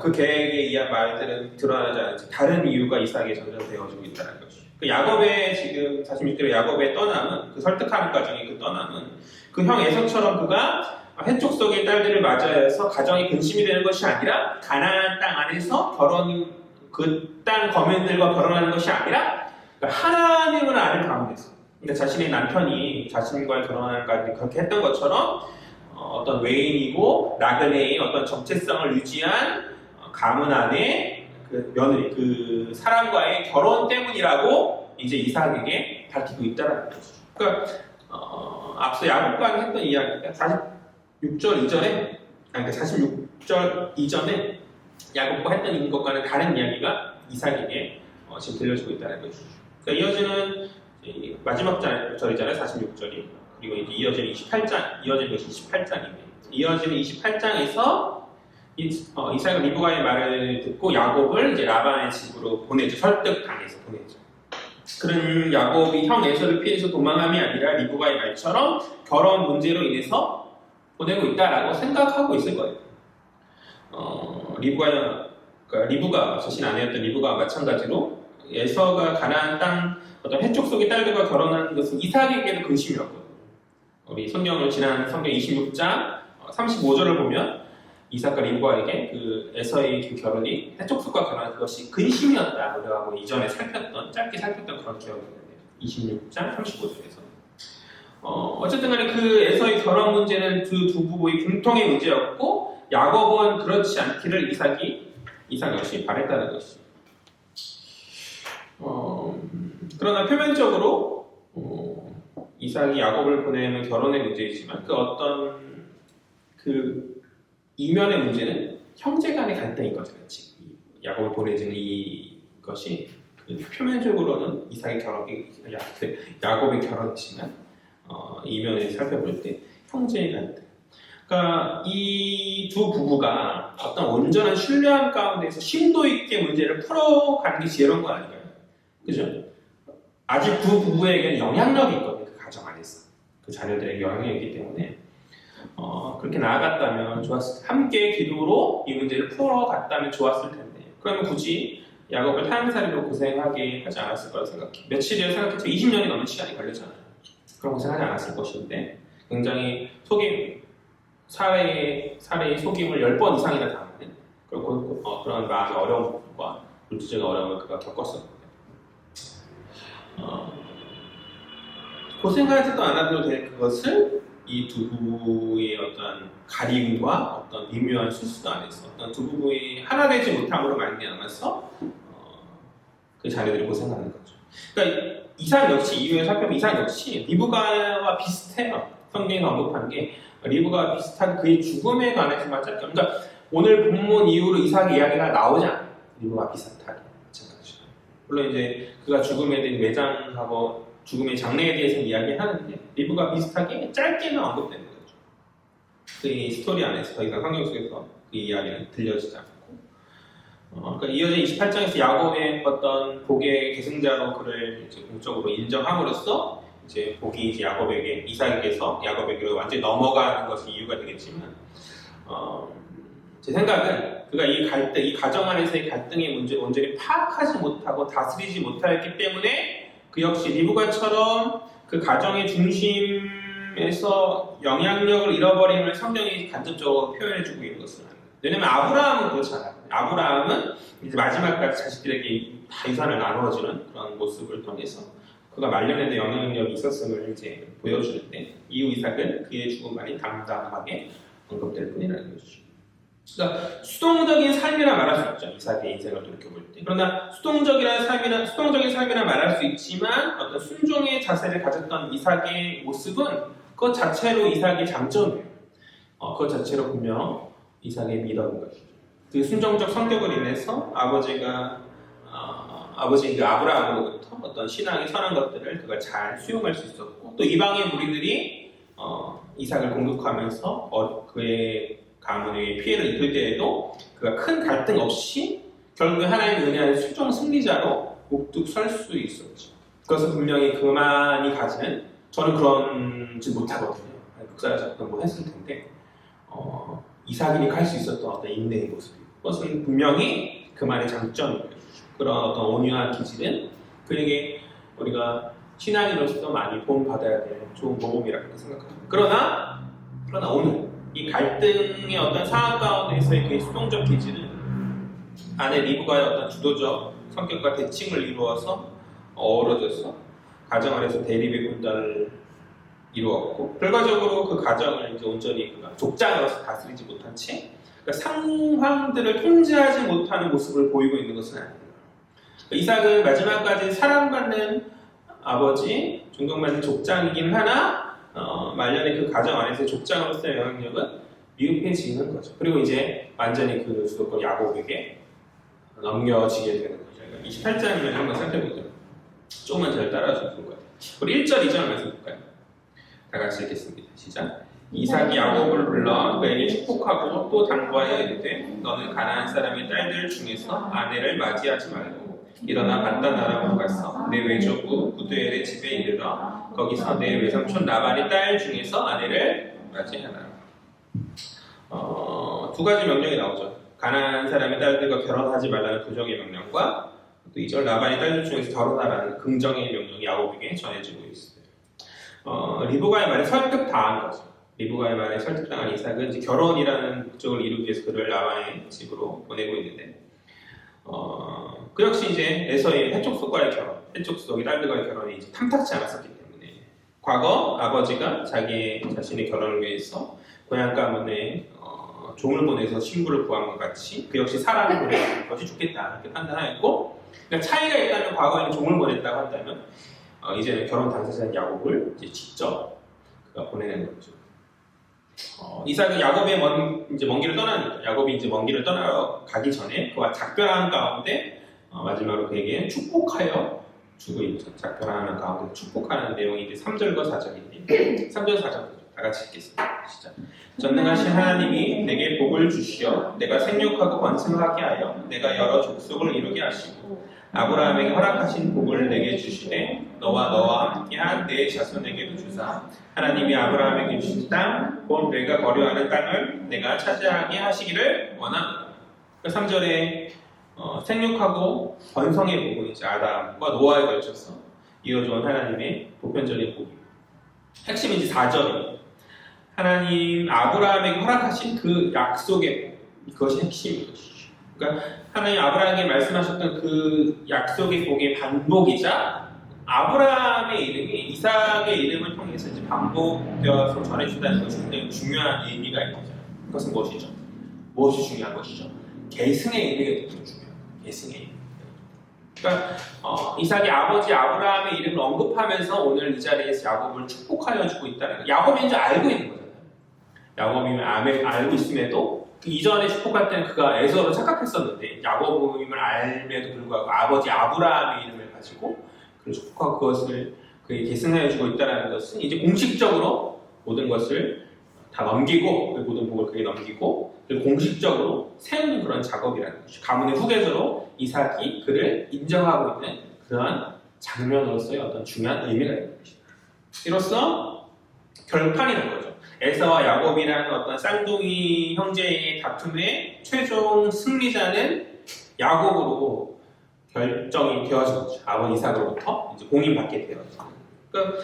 그 계획에 의한 말들은 드러나지 않지 다른 이유가 이삭에 전전되어지고 있다는 거죠. 그 야곱의 지금 46절의 야곱의 떠남은 그 설득하는 과정의 그 떠남은 그 형 에서처럼 그가 해쪽 속의 딸들을 맞이해서 가정이 근심이 되는 것이 아니라 가나안 땅 안에서 그 땅 거민들과 결혼하는 것이 아니라 그러니까 하나님을 아는 가운데서 그러니까 자신의 남편이 자신과의 결혼하는까지 그렇게 했던 것처럼 어떤 외인이고 나그네의 어떤 정체성을 유지한 가문 안에 그 며느리 그 사람과의 결혼 때문이라고 이제 이삭에게 밝히고 있다는 거죠. 그러니까 앞서 야곱과 했던 이야기가 46절 이전에 그러니까 46절 이전에 야곱과 했던 것과는 다른 이야기가 이삭에게 지금 들려주고 있다는 거죠. 그러니까 이어지는 마지막 절이잖아요. 46절이. 그리고 이제 이어지는 28장이에요. 이어지는 28장에서 이삭은 리브가의 말을 듣고 야곱을 이제 라반의 집으로 보내죠. 설득당해서 보내죠. 그런 야곱이 형 에서를 피해서 도망함이 아니라 리브가의 말처럼 결혼 문제로 인해서 보내고 있다라고 생각하고 있을 거예요. 리브가 자신 아내였던 리브가와 마찬가지로 에서가 가나안 땅 어떤 해쪽 속의 딸들과 결혼하는 것은 이삭에게도 근심이었거든요. 우리 성경을 지난 성경 26장 35절을 보면 이삭과 리브가에게 그 에서의 그 결혼이 해쪽 속과 결혼한 그것이 근심이었다고 하고 이전에 짧게 살폈던 그런 기억이 있는데 26장 35절에서 어쨌든 간에 그 에서의 결혼 문제는 그 두 부부의 공통의 문제였고 야곱은 그렇지 않기를 이삭 역시 바랬다는 것이죠. 그러나 표면적으로 이삭이 야곱을 보내는 결혼의 문제이지만 그 어떤 그 이면의 문제는 형제 간의 갈등인 거죠. 야곱을 보내주는 이것이 그 표면적으로는 야곱의 결혼이지만 이면을 살펴볼 때 형제의 갈등. 그러니까 이 두 부부가 어떤 온전한 신뢰함 가운데서 심도 있게 문제를 풀어가는 게 지혜로운 거 아닌가요? 그죠? 아직 두 부부에게는 영향력이 있거든요. 그 가정 안에서. 그 자녀들에게 영향력이 있기 때문에 그렇게 나아갔다면 함께 기도로 이 문제를 풀어갔다면 좋았을 텐데 그러면 굳이 야곱을 타향살이로 고생하게 하지 않았을 거라고 생각해요. 며칠이라 생각해서 20년이 넘는 시간이 걸렸잖아요. 그런 고생하지 않았을 것인데 굉장히 사례의 속임을 10번 이상이나 당하는 그런 마음의 어려운 부분과 물질적인 어려움을 그가 겪었었는데 고생하지도 않아도 될 그것을 이 두 부부의 어떤 가림과 어떤 미묘한 실수 안에서 어떤 두 부부의 하나 되지 못함으로 말미암아서 그 자녀들이 고생하는 거죠. 그러니까 이삭 역시 이후에 살펴보면 이삭 역시 리브가와 비슷해요. 성경이 언급한 게 리브가와 비슷한 그의 죽음에 관해서만 짧게. 그러니까 오늘 본문 이후로 이삭의 이야기가 나오지 않아요. 리브가와 비슷하게 마찬가지로. 물론 이제 그가 죽음에 대해 매장하고 죽음의 장래에 대해서 이야기하는데 리브가 비슷하게 짧게는 언급되는 거죠. 그 스토리 안에서 더 이상 성경 속에서 그 이야기는 들려지지 않고 그러니까 이어진 28장에서 야곱의 어떤 복의 계승자로 그를 이제 공적으로 인정함으로써 이제 복이 이제 이삭에게서 야곱에게로 완전히 넘어가는 것이 이유가 되겠지만 제 생각은 그가 이 가정 안에서의 갈등의 문제를 온전히 파악하지 못하고 다스리지 못하였기 때문에 그 역시 리브가처럼 그 가정의 중심에서 영향력을 잃어버림을 성경이 간접적으로 표현해주고 있는 것은 아닙니다. 왜냐하면 아브라함은 그렇지 않아요. 아브라함은 이제 마지막까지 자식들에게 다 유산을 나누어주는 그런 모습을 통해서 그가 말년에도 영향력이 있었음을 이제 보여주는데 이후 이삭은 그의 죽음만이 담담하게 언급될 뿐이라는 것이죠. 그러니까 수동적인 삶이라 말할 수 있죠. 이삭의 인생을 돌이켜볼 때. 그러나 수동적인 삶이라 말할 수 있지만 어떤 순종의 자세를 가졌던 이삭의 모습은 그것 자체로 이삭의 장점이에요. 그것 자체로 분명 이삭의 미덕인 것이죠. 그 순종적 성격을 인해서 아버지 그 아브라함으로부터 어떤 신앙의 선한 것들을 그가 잘 수용할 수 있었고 또 이방의 무리들이 이삭을 공격하면서 그의 가문의 피해를 입을 때에도 그가 큰 갈등 없이 결국에 하나님의 은혜 안에 최종 승리자로 우뚝 설 수 있었죠. 그것은 분명히 그만이 가지는 저는 그런지 못하거든요. 목사가 자꾸 뭐 했을 텐데 이삭이니까 할 수 있었던 어떤 인내의 모습이고 그것은 분명히 그만의 장점이에요. 그런 어떤 온유한 기질은 그에게 우리가 신앙인으로서 많이 본받아야 될 좋은 모범이라고 생각합니다. 그러나 오늘 이 갈등의 어떤 상황 가운데서의 그의 수동적 기질은 아내 리브가의 어떤 주도적 성격과 대칭을 이루어서 어우러져서 가정 안에서 대립의 분단을 이루었고 결과적으로 그 가정을 이제 온전히 그가 족장으로서 다스리지 못한 채 그러니까 상황들을 통제하지 못하는 모습을 보이고 있는 것은 아닙니다. 이삭은 마지막까지 사랑받는 아버지, 존경받는 족장이긴 하나 말년에 그 가정 안에서의 족장으로서의 영향력은 미흡해지는 거죠. 그리고 이제 완전히 그 주도권 야곱에게 넘겨지게 되는 거죠. 28장을 한번 살펴보죠. 조금만 잘 따라주면 좋을 것 같아요. 우리 1절, 2절 말씀 볼까요? 다 같이 읽겠습니다. 시작. 이삭이 야곱을 불러 그에게 축복하고 또 당부하여 이르되 너는 가나안 사람의 딸들 중에서 아내를 맞이하지 말고 일어나 반단 아람으로 가서 내 외조부 구드엘의 집에 이르러 거기서 내 외삼촌 라반의 딸 중에서 아내를 맞이하라. 두 가지 명령이 나오죠. 가나안 사람의 딸들과 결혼하지 말라는 부정의 명령과 또 2절 라반의 딸들 중에서 결혼하라는 긍정의 명령이 야곱에게 전해지고 있어요. 리브가의 말에 설득당한 거죠. 리브가의 말에 설득당한 이삭은 이제 결혼이라는 목적을 이루기 위해서 그를 라반의 집으로 보내고 있는데 그 역시 이제 에서의 해족속과의 결혼, 해족속의 딸들과의 결혼이 이제 탐탁치 않았었기 때문에 과거 아버지가 자신의 결혼을 위해서 고향 가문에 종을 보내서 신부를 구한 것 같이 그 역시 사람을 보내는 것이 좋겠다 이렇게 판단하였고 그러니까 차이가 있다면 과거에는 종을 보냈다고 한다면 이제는 결혼 당사자인 야곱을 이제 직접 그가 보내는 거죠. 이삭은 야곱의 먼 길을 떠나니까 야곱이 이제 먼 길을 떠나러 가기 전에 그와 작별하는 가운데 마지막으로 그에게 축복하여 주고 있죠. 작별하는 가운데 축복하는 내용이 이제 3절과 4절인데 3절 4절 다 같이 읽겠습니다. 시작. 전능하신 하나님이 내게 복을 주시어 내가 생육하고 번성하게 하여 내가 여러 족속을 이루게 하시고 아브라함에게 허락하신 복을 내게 주시되 너와 함께한 내 자손에게도 주사 하나님이 아브라함에게 주신 땅 곧 내가 거류하는 땅을 내가 차지하게 하시기를 원합니다. 3절에 생육하고 번성의 복은 이제 아담과 노아에 걸쳐서 이어져온 하나님의 보편적인 복입니다. 핵심이 이제 4절입니다. 하나님 아브라함에게 허락하신 그 약속의 복, 그것이 핵심인 것이죠. 그러니까 하나님 아브라함에게 말씀하셨던 그 약속의 복의 반복이자 아브라함의 이름이 이삭의 이름을 통해서 이제 반복되어서 전해진다는 것이 굉장히 중요한 의미가 있는 거죠. 그것은 무엇이죠? 무엇이 중요한 것이죠? 계승의 의미가 되게 중요해요. 계승의 의미. 그러니까 이삭이 아버지 아브라함의 이름을 언급하면서 오늘 이 자리에서 야곱을 축복하여 주고 있다는 거. 야곱인 줄 알고 있는 거잖아요. 야곱임을 알고 있음에도 그 이전에 축복할 때는 그가 에서로 착각했었는데 야곱임을 알면도 불구하고 아버지 아브라함의 이름을 가지고 그를 축복하고 그것을 그에게 계승하여 주고 있다는 것은 이제 공식적으로 모든 것을 다 넘기고 그 모든 복을 그에게 넘기고 그리고 공식적으로 세우는 그런 작업이라는 것이죠. 가문의 후계자로 이삭이 그를 인정하고 있는 그러한 장면으로서의 어떤 중요한 의미가 있는 것이다. 이로써 결판이라는 거죠. 에서와 야곱이라는 어떤 쌍둥이 형제의 다툼의 최종 승리자는 야곱으로 결정이 되어진 거죠. 아버지 이삭으로부터 이제 공인받게 되어진 거죠. 그러니까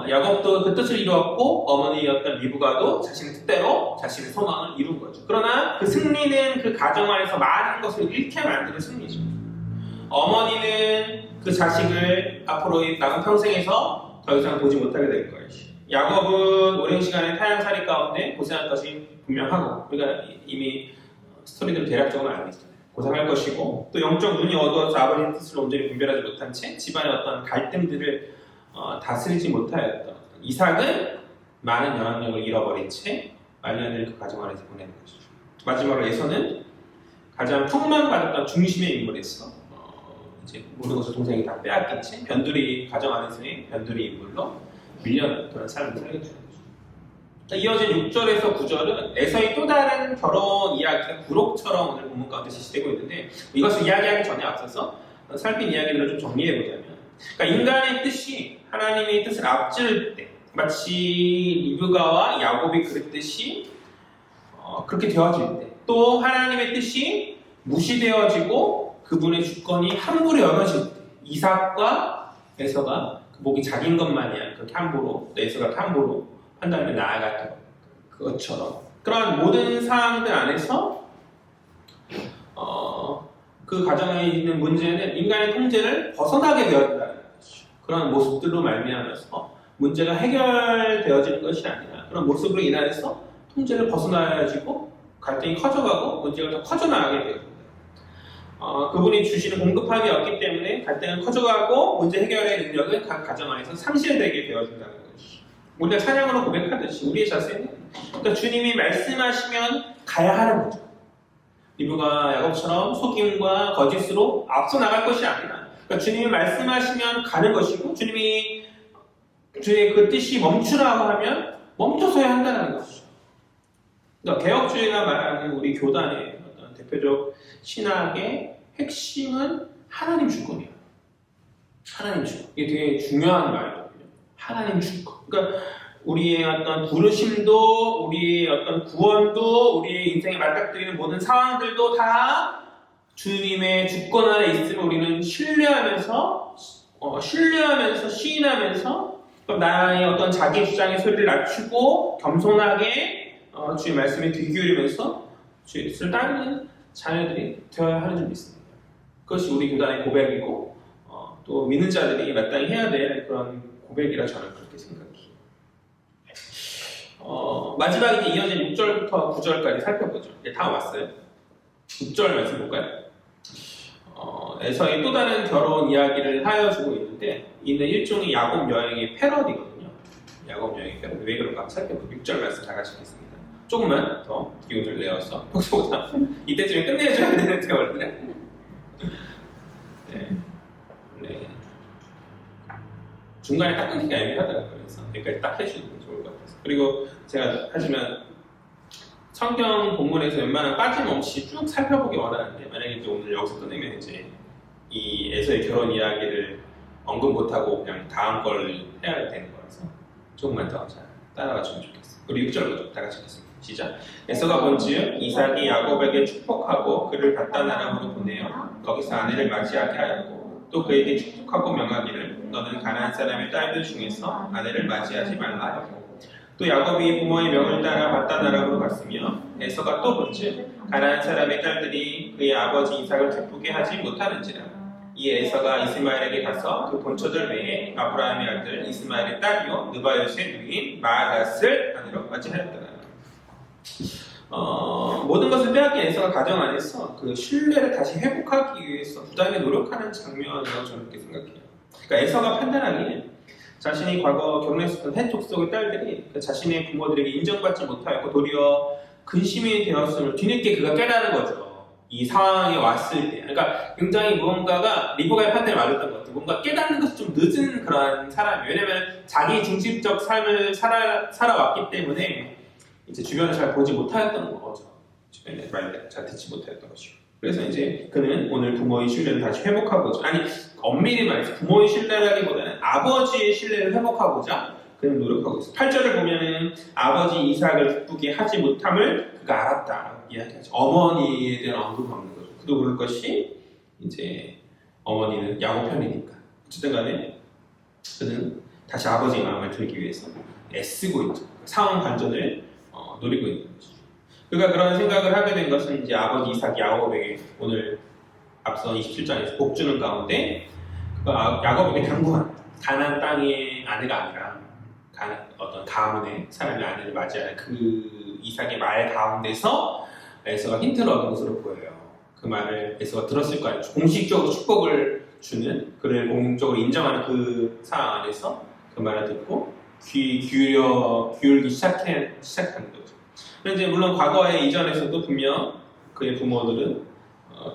야곱도 그 뜻을 이루었고 어머니였던 리브가도 자신의 뜻대로 자신의 소망을 이룬 거죠. 그러나 그 승리는 그 가정 안에서 많은 것을 잃게 만드는 승리죠. 어머니는 그 자식을 앞으로 남은 평생에서 더 이상 보지 못하게 될 것이. 야곱은 오랜 시간의 타향살이 가운데 고생할 것이 분명하고 우리가 이미 스토리들을 대략적으로 알고 있어요. 고생할 것이고 또 영적 눈이 어두워서 아버지의 뜻을 온전히 분별하지 못한 채 집안의 어떤 갈등들을 다스리지 못하였던 이삭은 많은 영향력을 잃어버린 채 말년을 그 가정 안에서 보내는 것이죠. 마지막으로 에서는 가장 풍망받았던 중심의 인물에서 이제 모든 것을 동생이 다 빼앗긴 채 변두리 가정 안에서의 변두리 인물로 밀려났던 삶을 살게 되는 거죠. 이어진 6절에서 9절은 에서의 또 다른 결혼 이야기가 구록처럼 오늘 본문 가운데 제시되고 있는데 이것을 이야기하기 전에 앞서서 살핀 이야기들을 좀 정리해보자면 그러니까 인간의 뜻이 하나님의 뜻을 앞질 때 마치 리브가와 야곱이 그랬듯이 그렇게 되어질 때 또 하나님의 뜻이 무시되어지고 그분의 주권이 함부로 열어질 때 이삭과 에서가 그 목이 작은 것만이 그렇게 함부로 에서가 함부로 판단을 나아갔던 그것처럼 그런 모든 상황들 안에서 그 가정에 있는 문제는 인간의 통제를 벗어나게 되었다는 것이죠. 그런 모습들로 말미암아서 문제가 해결되어지는 것이 아니라 그런 모습으로 인하여서 통제를 벗어나야지고 갈등이 커져가고 문제가 더 커져나가게 되었습니다. 그분이 주시는 공급함이 없기 때문에 갈등은 커져가고 문제 해결의 능력은 각 가정 안에서 상실되게 되어진다는 것이죠. 우리가 찬양으로 고백하듯이 우리의 자세는 그러니까 주님이 말씀하시면 가야 하는 거죠. 리브가 야곱처럼 속임과 거짓으로 앞서 나갈 것이 아니라 그러니까 주님이 말씀하시면 가는 것이고 주님이 주의 그 뜻이 멈추라고 하면 멈춰서야 한다는 것이죠. 그러니까 개혁주의가 말하는 우리 교단의 어떤 대표적 신학의 핵심은 하나님 주권이에요. 하나님 주권. 이게 되게 중요한 말이거든요. 하나님 주권. 그러니까 우리의 어떤 부르심도, 우리의 어떤 구원도, 우리의 인생에 맞닥뜨리는 모든 상황들도 다 주님의 주권 아래 있으면 우리는 신뢰하면서 시인하면서 나의 어떤 자기 주장의 소리를 낮추고 겸손하게 주의 말씀에 귀 기울이면서 주의 뜻을 따르는 자녀들이 되어야 하는 줄 믿습니다. 그것이 우리 교단의 고백이고 또 믿는 자들이 마땅히 해야 될 그런 고백이라 저는 그렇게 생각해요. 마지막에 이어진 6절부터 9절까지 살펴보죠. 다 왔어요. 6절 말씀 볼까요? 에서의 또 다른 결혼 이야기를 하여주고 있는데 이는 일종의 야곱 여행의 패러디거든요. 야곱 여행의 패러디. 왜 그런가 한번 살펴보죠. 6절 말씀 다 같이 읽겠습니다. 조금만 더 기운을 내어서 평소보다 이때쯤에 끝내줘야 되는데 원래 네. 중간에 딱 끊기가 애매하더라고요. 그래서 여기까지 딱 해주는 게 좋을 것 같아서. 그리고 제가 하지만 성경 본문에서 웬만한 빠짐없이 쭉 살펴보기 원하는데 만약에 이제 오늘 여기서 끝내면 이제 이 에서의 결혼 이야기를 언급 못하고 그냥 다음 걸 해야 되는 거라서 조금만 더 잘 따라가 주면 좋겠어요. 우리 6절부터 다 같이 읽겠습니다. 시작. 에서가 본즉 이삭이 야곱에게 축복하고 그를 밧단아람으로 보내어 거기서 아내를 맞이하게 하였고 또 그에게 축복하고 명하기를 너는 가나안 사람의 딸들 중에서 아내를 맞이하지 말라 하였고 또 야곱이 부모의 명을 따라 밧단아람으로 갔으며 에서가 또 본즉 가나안 사람의 딸들이 그의 아버지 이삭을 기쁘게 하지 못하는지라 이 에서가 이스마엘에게 가서 그 본처들 외에 아브라함의 아들 이스마엘의 딸이요 느바요스의 누인 마아갓을 아내로 맞이하였더라. 모든 것을 빼앗긴 에서가 가정 안에서 그 신뢰를 다시 회복하기 위해서 부단히 노력하는 장면이라고 저는 그렇게 생각해요. 그러니까 에서가 판단하기에 자신이 과거 결혼했었던 헷 족속의 딸들이 자신의 부모들에게 인정받지 못하였고 도리어 근심이 되었음을 뒤늦게 그가 깨달은 거죠. 이 상황에 왔을 때. 그러니까 굉장히 무언가가 리브가의 판단이 맞았던 것 같아요. 뭔가 깨닫는 것이 좀 늦은 그런 사람이에요. 왜냐면 자기 중심적 삶을 살아왔기 때문에 이제 주변을 잘 보지 못하였던 거죠. 주변에 말을 잘 듣지 못하였던 것이죠. 그래서 이제 그는 오늘 부모의 신뢰를 다시 회복하고자, 아니 엄밀히 말해서 부모의 신뢰라기보다는 아버지의 신뢰를 회복하고자 그는 노력하고 있어요. 8절을 보면은 아버지 이삭을 기쁘게 하지 못함을 그가 알았다라고 이야기하죠. 어머니에 대한 언급이 없는 거죠. 그도 그럴 것이 이제 어머니는 야곱 편이니까. 어쨌든 간에 그는 다시 아버지의 마음을 들기 위해서 애쓰고 있죠. 상황 반전을 노리고 있는 거죠. 그가 그런 생각을 하게 된 것은 이제 아버지 이삭이 야곱에게 오늘 앞서 27장에서 복 주는 가운데 야곱에게 당부합니다. 가나안 땅의 아내가 아니라 어떤 가문의 사람의 아내를 맞이하는 그 이삭의 말 가운데서 에서가 힌트를 얻은 것으로 보여요. 그 말을 에서가 들었을 거 아니에요. 공식적으로 축복을 주는, 그를 공식적으로 인정하는 그 상황 안에서 그 말을 듣고 기울기 시작하는 거죠. 그런데 물론 과거의 이전에서도 분명 그의 부모들은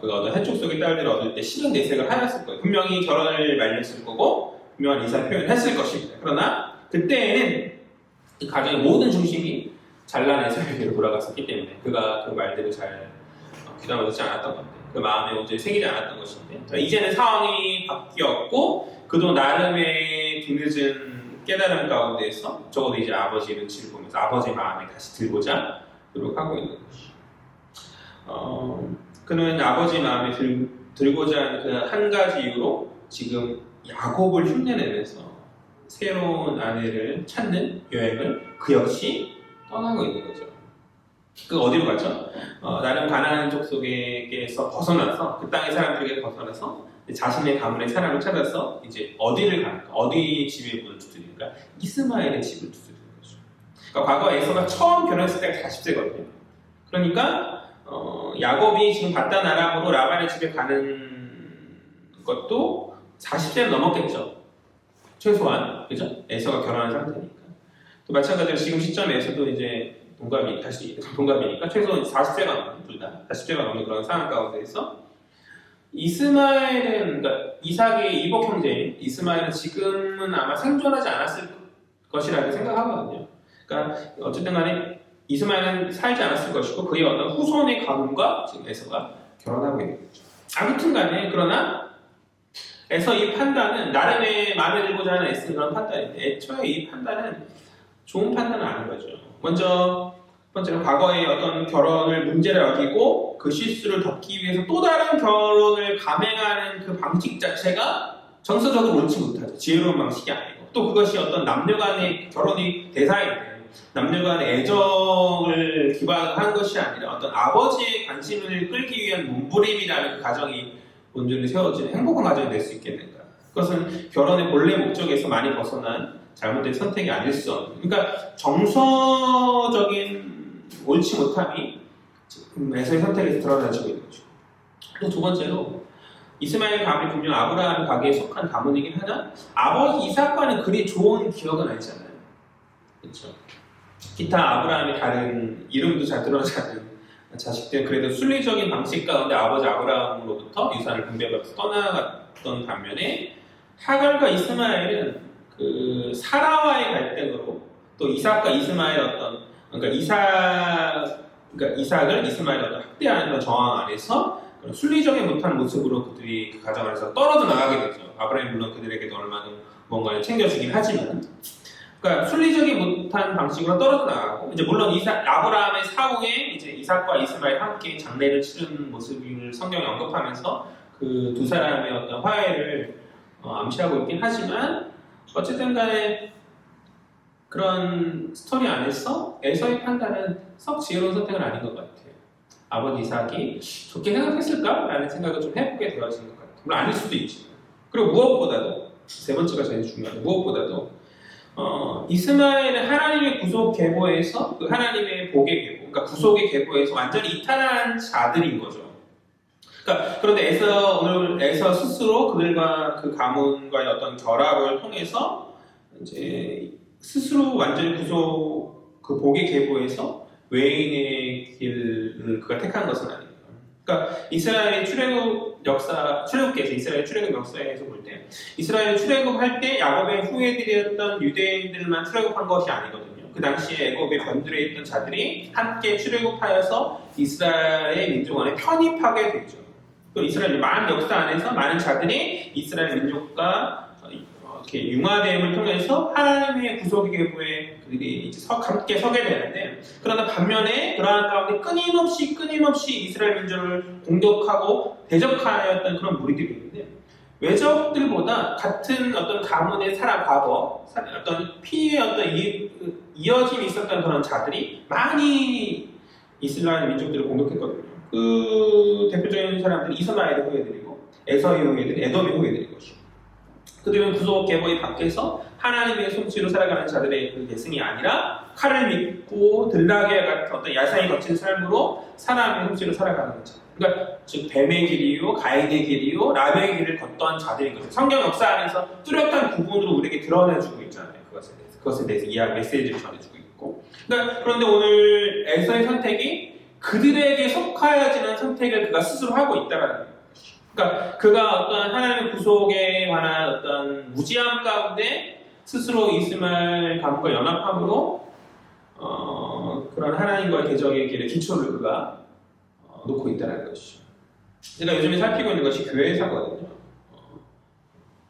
그 어떤 해촉 속의 딸들을 얻을 때 실은 내색을 하였을 거예요. 분명히 결혼을 말렸을 거고 분명한 의사 표현을 했을 것입니다. 그러나 그때에는 이 가정의 모든 중심이 잘난 에서에게로 돌아갔었기 때문에 그가 그 말들을 잘 귀담아 듣지 않았던 건데, 그 마음에 온전히 새기지 않았던 것인데, 이제는 상황이 바뀌었고 그도 나름의 뒤늦은 깨달음 가운데에서 적어도 이제 아버지의 눈치를 보면서 아버지의 마음에 다시 들고자 노력하고 있는 것이죠. 그는 아버지 마음에 들고자 하는 그 한 가지 이유로 지금 야곱을 흉내내면서 새로운 아내를 찾는 여행을 그 역시 떠나고 있는 거죠. 그 어디로 가죠? 나름 가나안 족속에게서 벗어나서 그 땅의 사람들에게 벗어나서 자신의 가문의 사람을 찾아서 이제 어디를 갈까? 어디 집의 문을 두드릴까? 이스마엘의 집을 두드리는 거죠. 그러니까 과거 에서가 처음 결혼했을 때가 40세거든요. 그러니까 야곱이 지금 바단 아람으로 라반의 집에 가는 것도 40세는 넘었겠죠. 최소한, 그죠? 에서가 결혼한 상태니까. 또 마찬가지로 지금 시점에서도 이제 동갑이니까 최소 40세가 넘는, 둘 다 40세가 넘는 그런 상황 가운데서 이스마엘은, 그러니까 이삭의 이복 형제인 이스마엘은 지금은 아마 생존하지 않았을 것이라고 생각하거든요. 그러니까 어쨌든 간에 이스마엘은 살지 않았을 것이고 그의 어떤 후손의 가문과 지금 에서가 결혼하고 있는 거죠. 아무튼 간에 그러나 에서 이 판단은 나름의 마음에 들고자 하는 애쓰는 그런 판단인데 애초에 이 판단은 좋은 판단은 아닌 거죠. 먼저 첫 번째는 과거의 어떤 결혼을 문제를 여기고 그 실수를 덮기 위해서 또 다른 결혼을 감행하는 그 방식 자체가 정서적으로 옳지 못하죠. 지혜로운 방식이 아니고, 또 그것이 어떤 남녀 간의 결혼이 대사인데 남녀 간의 애정을 기반한 것이 아니라 어떤 아버지의 관심을 끌기 위한 몸부림이라는 그 가정이 온전히 세워지는 행복한 가정이 될 수 있겠는가. 그것은 결혼의 본래 목적에서 많이 벗어난 잘못된 선택이 아닐 수 없는, 그러니까 정서적인 옳지 못함이 에서의 선택에서 드러나지고 있는 거죠. 또 두 번째로 이스마엘 가문이 분명 아브라함 가게에 속한 가문이긴 하나 아버지 이삭과는 그리 좋은 기억은 아니잖아요. 그렇죠. 기타 아브라함의 다른 이름도 잘 드러나지 않는 자식들, 그래도 순리적인 방식 가운데 아버지 아브라함으로부터 유산을 분배받아서 떠나갔던 반면에 하갈과 이스마엘은 그 사라와의 갈등으로 또 이삭과 이스마엘 그러니까 이삭을 이스마엘 어떤 학대하는 그런 정황 안에서 순리적인 못한 모습으로 그들이 그 가정 안에서 떨어져 나가게 되죠. 아브라함이 물론 그들에게도 얼마나 뭔가를 챙겨주긴 하지만, 그러니까 순리적인 못한 방식으로 떨어져 나가고, 이제 물론 아브라함의 사후에 이제 이삭과 이스마엘 함께 장례를 치르는 모습을 성경에 언급하면서 그 두 사람의 어떤 화해를 암시하고 있긴 하지만, 어쨌든 간에 그런 스토리 안에서 에서의 판단은 썩 지혜로운 선택은 아닌 것 같아요. 아버지 이삭이 좋게 생각했을까? 라는 생각을 좀 해보게 되어지는 것 같아요. 물론 아닐 수도 있지만. 그리고 무엇보다도 세 번째가 제일 중요한데, 무엇보다도 이스마엘은 하나님의 구속 계보에서 그 하나님의 복의 계보, 그러니까 구속의 계보에서 완전히 이탈한 자들인 거죠. 그러니까 그런데 오늘 에서 스스로 그들과 그 가문과의 어떤 결합을 통해서 이제 스스로 완전히 구속 그 복의 계보에서 외인의 길을 그가 택한 것은 아니에요. 그러니까 이스라엘의 출애굽께서 이스라엘 출애굽 역사에서 볼 때 이스라엘 출애굽할 때 야곱의 후예들이었던 유대인들만 출애굽한 것이 아니거든요. 그 당시에 애굽에 변두리에 있던 자들이 함께 출애굽하여서 이스라엘 민족 안에 편입하게 되죠. 또 이스라엘 많은 역사 안에서 많은 자들이 이스라엘 민족과 이렇게 융화됨을 통해서 하나님의 구속의 계보에 그들이 이제 함께 서게 되는데, 그러나 반면에 그러한 가운데 끊임없이 이스라엘 민족을 공격하고 대적하였던 그런 무리들이 있는데, 외적들보다 같은 어떤 가문의 과거, 어떤 피의 어떤 이어짐이 있었던 그런 자들이 많이 이스라엘 민족들을 공격했거든요. 그 대표적인 사람들이 이스마엘의 후예들이고 에서의 후예들, 에돔의 후예들인 것이고, 그들은 구속 계보의 밖에서 하나님의 솜씨로 살아가는 자들의 그 계승이 아니라 칼을 믿고 들나귀와 같은 어떤 야상이 거친 삶으로 사람의 솜씨로 살아가는 자. 그러니까 즉 뱀의 길이요, 가인의 길이요, 라벨의 길을 걷던 자들인 거죠. 성경 역사 안에서 뚜렷한 구분으로 우리에게 드러내주고 있잖아요. 그것에 대해서 이야기 메시지를 전해주고 있고. 그러니까 그런데 오늘 에서의 선택이 그들에게 속하여지는 선택을 그가 스스로 하고 있다는 거예요. 그러니까 그가 어떤 하나님의 구속에 관한 어떤 무지함 가운데 스스로 이스마엘 가문과 연합함으로 그런 하나님과의 개정의 길에 기초를 그가 놓고 있다는 것이죠. 제가 요즘에 살피고 있는 것이 교회사거든요.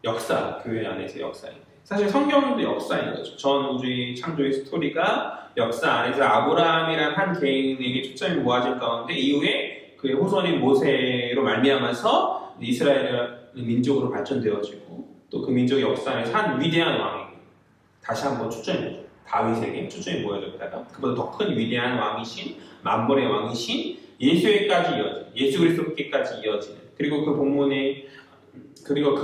역사, 교회 안에서의 역사인데 사실 성경도 역사인 거죠. 전 우주의 창조의 스토리가 역사 안에서 아브라함이란 한 개인에게 초점이 모아진 가운데 이후에 그의 후손인 모세로 말미암아서 이스라엘의 민족으로 발전되어지고 또 그 민족의 역사 안에서 한 위대한 왕에게 다시 한번 초점이 다윗에게 초점이 모여졌다가 그보다 더 큰 위대한 왕이신 만벌의 왕이신 예수에게까지 이어지는 예수 그리스도께까지 이어지는 그리고 그 본문에 그리고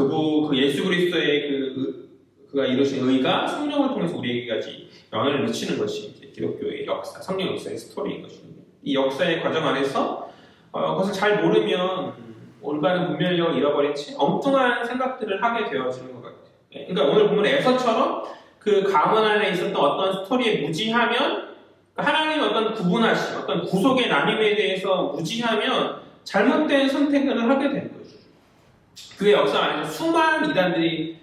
그 예수 그리스도의 그가 이루신 의가 성령을 통해서 우리에게까지 영향을 미치는 것이 이제 기독교의 역사, 성령 역사의 스토리인 것입니다. 이 역사의 과정 안에서 그것을 잘 모르면 올바른 분별력을 잃어버린 채 엉뚱한 생각들을 하게 되어지는 것 같아요. 그러니까 오늘 보면 에서처럼 그 가문 안에 있었던 어떤 스토리에 무지하면 하나님의 어떤 구분하심, 어떤 구속의 나님에 대해서 무지하면 잘못된 선택을 하게 되는 거죠. 그의 역사 안에서 수많은 이단들이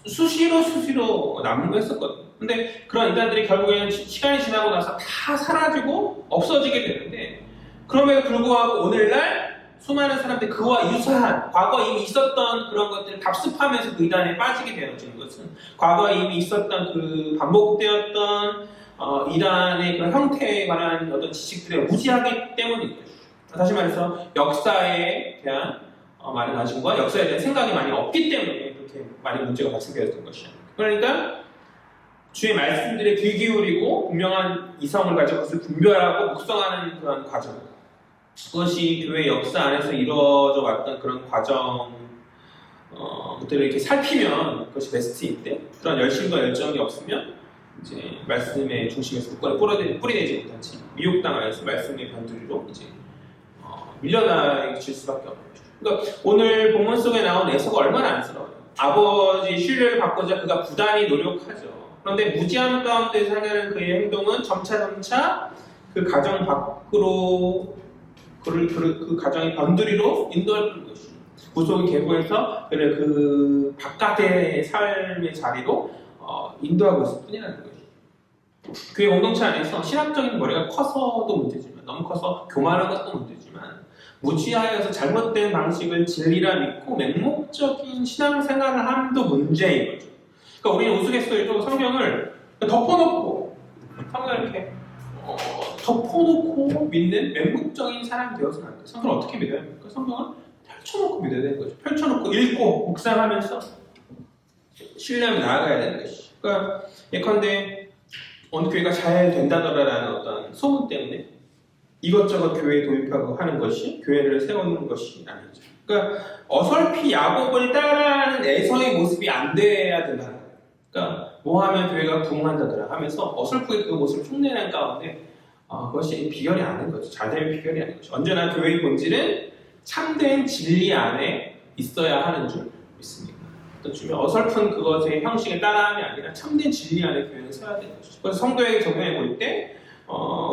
수시로 난무했었거든요. 근데 그런 이단들이 결국에는 시간이 지나고 나서 다 사라지고 없어지게 되는데 그럼에도 불구하고 오늘날 수많은 사람들이 그와 유사한 과거에 이미 있었던 그런 것들을 답습하면서 그 이단에 빠지게 되어지는 것은 과거에 이미 있었던 그 반복되었던 이단의 그런 형태에 관한 어떤 지식들에 무지하기 때문인 것이죠. 다시 말해서 역사에 대한 많은 관심과 역사에 대한 생각이 많이 없기 때문에 그렇게 많은 문제가 발생되었던 것이죠. 그러니까 주의 말씀들에 귀 기울이고 분명한 이성을 가지고 그것을 분별하고 묵상하는 그런 과정, 그것이 교회 역사 안에서 이루어져 왔던 그런 과정들을 이렇게 살피면 그것이 베스트인데 그런 열심과 열정이 없으면 이제 말씀의 중심에서 굳건히 뿌리내지 못한 채 미혹당하여서 말씀의 변두리로 이제 밀려나질 수밖에 없는 거죠. 그러니까 오늘 본문 속에 나온 에서가 얼마나 안쓰러워요. 아버지 신뢰를 받고자 그가 부단히 노력하죠. 그런데 무지함 가운데 사는 그의 행동은 점차 그 가정 밖으로 그 가정의 변두리로 인도할 것이죠. 구속의 계보에서 그를 그 바깥의 삶의 자리로 인도하고 있을 뿐이라는 것이죠. 교회 공동체 안에서 신학적인 머리가 커서도 문제지만 너무 커서 교만한 것도 문제지만 무지하여서 잘못된 방식을 진리라 믿고 맹목적인 신앙생활을 함도 문제인 거죠. 그러니까 우리는 우스갯소리로 성경을 덮어놓고 성경을 이렇게 덮어놓고 믿는 맹목적인 사람이 되어서는 안 돼요. 성경을 어떻게 믿어야 합니까? 성경을 펼쳐놓고 믿어야 되는 거죠. 펼쳐놓고 읽고 묵상하면서 신뢰하며 나아가야 되는 것이죠. 그러니까 예컨대 어느 교회가 잘 된다더라라는 어떤 소문 때문에 이것저것 교회에 도입하고 하는 것이 교회를 세우는 것이 아니죠. 그러니까 어설피 야곱을 따라하는 에서의 모습이 안 돼야 된다는 거예요. 그러니까 뭐 하면 교회가 부흥한다더라 하면서 어설프게 그 모습을 흉내낸 가운데 그것이 비결이 아닌 거죠. 잘되면 비결이 아닌 거죠. 언제나 교회의 본질은 참된 진리 안에 있어야 하는 줄 믿습니다. 어설픈 그것의 형식에 따라함이 아니라 참된 진리 안에 교회는 세워야 되는 것이죠. 그래서 성도에게 적용해 볼 때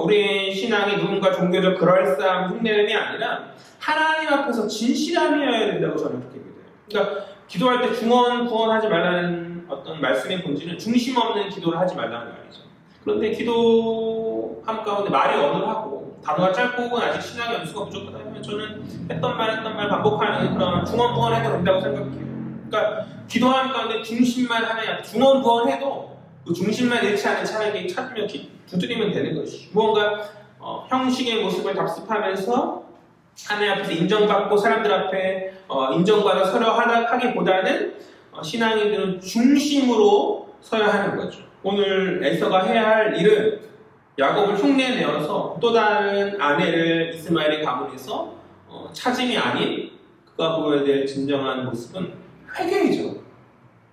우리의 신앙이 누군가 종교적 그럴싸한 흉내냄이 아니라 하나님 앞에서 진실함이어야 된다고 저는 그렇게 믿어요. 그러니까 기도할 때 구원하지 말라는 어떤 말씀의 본질은 중심 없는 기도를 하지 말라는 말이죠. 그런데 기도함 가운데 말이 어눌하고 단어가 짧고 혹은 아직 신앙의 연수가 부족하다면 저는 했던 말 반복하는 그런 중언부언해도 된다고 생각해요. 그러니까 기도함 가운데 중심만 하나야 중언부언해도 그 중심만 잃지 않은 찬양이 찾으면 두드리면 되는 것이 무언가 형식의 모습을 답습하면서 하나님 앞에서 인정받고 사람들 앞에 인정받아 서려 하기보다는 신앙인들은 중심으로 서야 하는 거죠. 오늘 에서가 해야 할 일은 야곱을 흉내내어서 또 다른 아내를 이스마엘의 가문에서 찾음이 아닌 그가 보여야 될 진정한 모습은 회개이죠.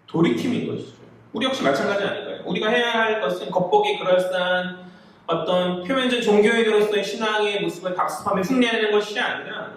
돌이킴인 것이죠. 우리 역시 마찬가지 아닐까요? 우리가 해야 할 것은 겉보기 그럴싸한 어떤 표면적 종교인으로서의 신앙의 모습을 답습하며 흉내내는 것이 아니라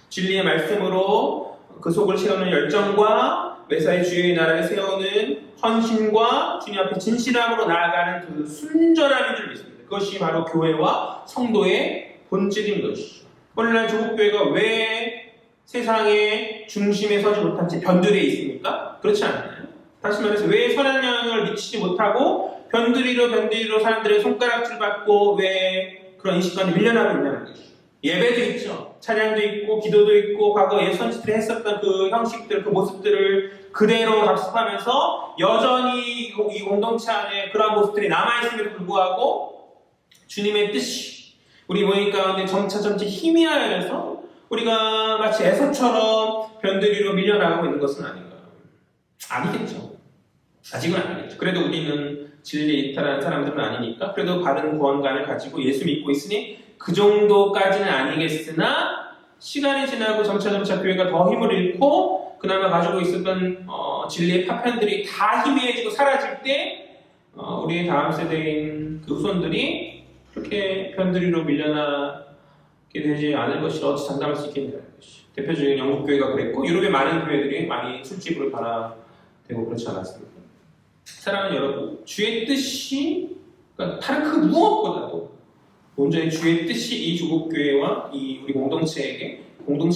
진리의 말씀으로 그 속을 채우는 열정과 메사의 주의 나라를 세우는 헌신과 주님 앞에 진실함으로 나아가는 그 순전함인 줄 믿습니다. 그것이 바로 교회와 성도의 본질인 것이죠. 오늘날 조국교회가 왜 세상의 중심에 서지 못한 채 변두리에 있습니까? 그렇지 않나요? 다시 말해서 왜 선한 영향을 미치지 못하고 변두리로 사람들의 손가락질 받고 왜 그런 인식관이 밀려나고 있냐는 것이죠. 예배도 있죠. 찬양도 있고 기도도 있고 과거에 선지들이 했었던 그 형식들, 그 모습들을 그대로 답습하면서 여전히 이 공동체 안에 그러한 모습들이 남아있음에도 불구하고 주님의 뜻이 우리 모임 가운데 점차 희미하여서 우리가 마치 에서처럼 변두리로 밀려나가고 있는 것은 아닌가? 아니겠죠. 아직은 아니겠죠. 그래도 우리는 진리에 이탈하는 사람들은 아니니까 그래도 바른 구원관을 가지고 예수 믿고 있으니 그 정도까지는 아니겠으나 시간이 지나고 점차 교회가 더 힘을 잃고 그나마 가지고 있었던 진리의 파편들이 다 희미해지고 사라질 때 우리의 다음 세대인 그 후손들이 그렇게 변두리로 밀려나게 되지 않을 것이 어찌 장담할 수 있겠냐는 것이 대표적인 영국 교회가 그랬고 유럽의 많은 교회들이 많이 술집으로 변화되고 그렇지 않았습니까? 사랑하는 여러분, 주의 뜻이 그러니까 다른 그 무엇보다도 온전히 주의 뜻이 이 조국교회와 이 우리 공동체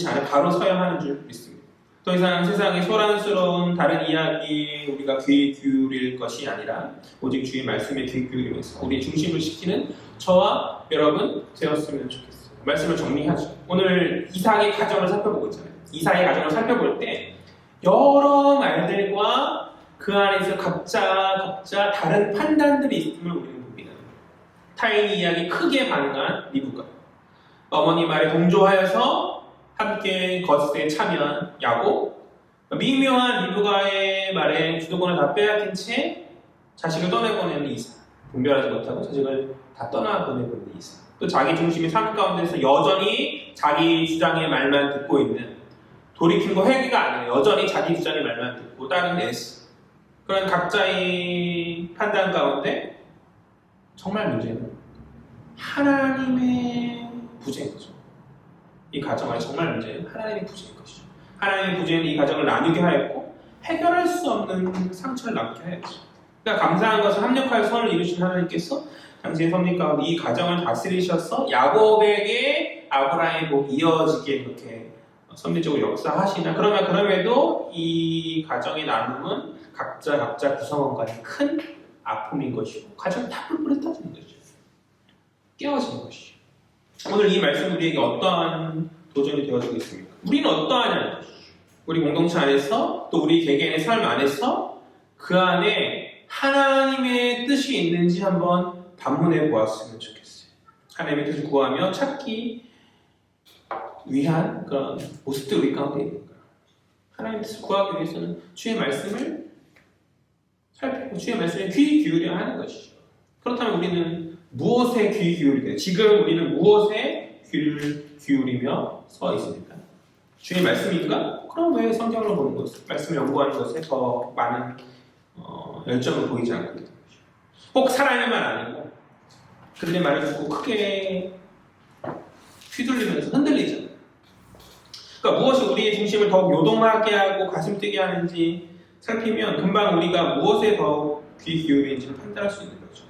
안에 바로 서야 하는 줄 믿습니다. 더 이상 세상의 소란스러운 다른 이야기에 우리가 귀 기울일 것이 아니라 오직 주의 말씀에 귀 기울이면서 우리 중심을 시키는 저와 여러분 되었으면 좋겠어요. 말씀을 정리하죠. 오늘 이삭의 가정을 살펴보고 있잖아요. 이삭의 가정을 살펴볼 때 여러 말들과 그 안에서 각자 다른 판단들이 있음을 우리는 봅니다. 타인의 이야기 크게 반응한 리브가, 어머니 말에 동조하여서 함께 겉에 참여한 야곱, 미묘한 리브가의 말에 주도권을 다 빼앗긴 채 자식을 떠내보내는 이삭, 분별하지 못하고 자식을 다 떠나보내는 이삭, 또 자기 중심의 삶 가운데서 여전히 자기 주장의 말만 듣고 있는 돌이킴과 회개가 아니라 여전히 자기 주장의 말만 듣고 다른 에스, 그런 각자의 판단 가운데 정말 문제는 하나님의 부재인 거죠. 이 가정의 정말 문제는 하나님의 부재인 것이죠. 하나님의 부재는 이 가정을 나누게 하였고 해결할 수 없는 상처를 남게 하였죠. 그러니까 감사한 것은 합력하여 선을 이루신 하나님께서 당시의 섭리 가운데 이 가정을 다스리셔서 야곱에게 아브라함의 복이 이어지게 그렇게 섭리적으로 역사하시나 그럼에도 이 가정의 나눔은 각자 구성원 간의 큰 아픔인 것이고 가정이 다 뿔뿔이 터지는 거죠. 깨어지는 것이죠. 오늘 이 말씀 우리에게 어떠한 도전이 되어지고 있습니까? 우리는 어떠하냐는 것이죠. 우리 공동체 안에서 또 우리 개개인의 삶 안에서 그 안에 하나님의 뜻이 있는지 한번 반문해 보았으면 좋겠어요. 하나님의 뜻을 구하며 찾기 위한 그런 모습들 우리 가운데 있는 거예요. 하나님의 뜻을 구하기 위해서는 주의 말씀을 살피고 주의 말씀에 귀 기울여야 하는 것이죠. 그렇다면 우리는 무엇에 귀 기울이게? 지금 우리는 무엇에 귀를 기울이며 서 있습니까? 주의 말씀인가? 그럼 왜 성경을 보는 것, 말씀을 연구하는 것에 더 많은 열정을 보이지 않고 있는 것이죠. 꼭 사람의만 아니고 그들의 말을 듣고 크게 휘둘리면서 흔들리잖아요. 그러니까 무엇이 우리의 중심을 더욱 요동하게 하고 가슴 뛰게 하는지 살피면 금방 우리가 무엇에 더 귀 기울이는지를 판단할 수 있는 거죠.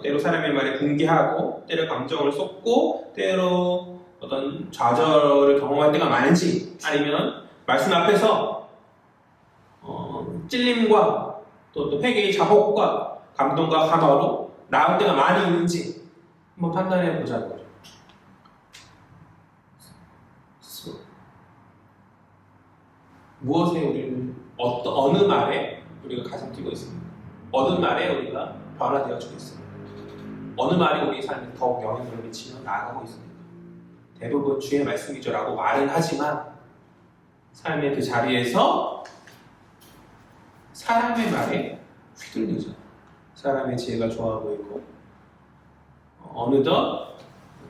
때로 사람의 말에 붕괴하고 때로 감정을 쏟고 때로 어떤 좌절을 경험할 때가 많은지 아니면 말씀 앞에서 찔림과 또 회개의 자복과 감동과 감화로 나올 때가 많이 있는지 한번 판단해 보자는 거죠. 무엇에 우리는 어느 말에 우리가 가슴 뛰고 있습니까? 어느 말에 우리가 변화되어지고 있습니까? 어느 말이 우리 삶에 더욱 영향을 미치며 나아가고 있습니까? 대부분 주의 말씀이죠 라고 말은 하지만 삶의 그 자리에서 사람의 말에 휘둘리죠. 사람의 지혜가 좋아 보이고 어느덧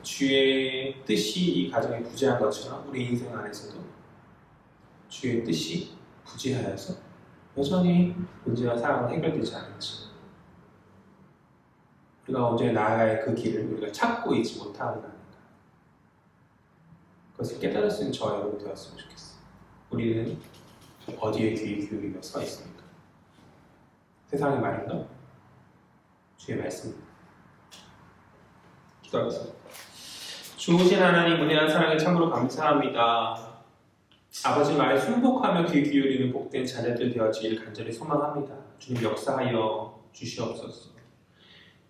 주의 뜻이 이 가정에 부재한 것처럼 우리 인생 안에서도 주의 뜻이 부재하여서 여전히 문제와 상황은 해결되지 않은지, 우리가 언제 나아갈 그 길을 우리가 찾고 있지 못하는 아닌가, 그것을 깨달을 수 있는 저와 여러분 되었으면 좋겠어요. 우리는 어디에 귀 기울이며 서 있습니까? 세상의 말인가? 주의 말씀입니다. 기도하겠습니다. 좋으신 하나님, 은혜한 사랑에 참으로 감사합니다. 아버지 말에 순복하며 귀 기울이는 복된 자녀들 되어지길 간절히 소망합니다. 주님 역사하여 주시옵소서.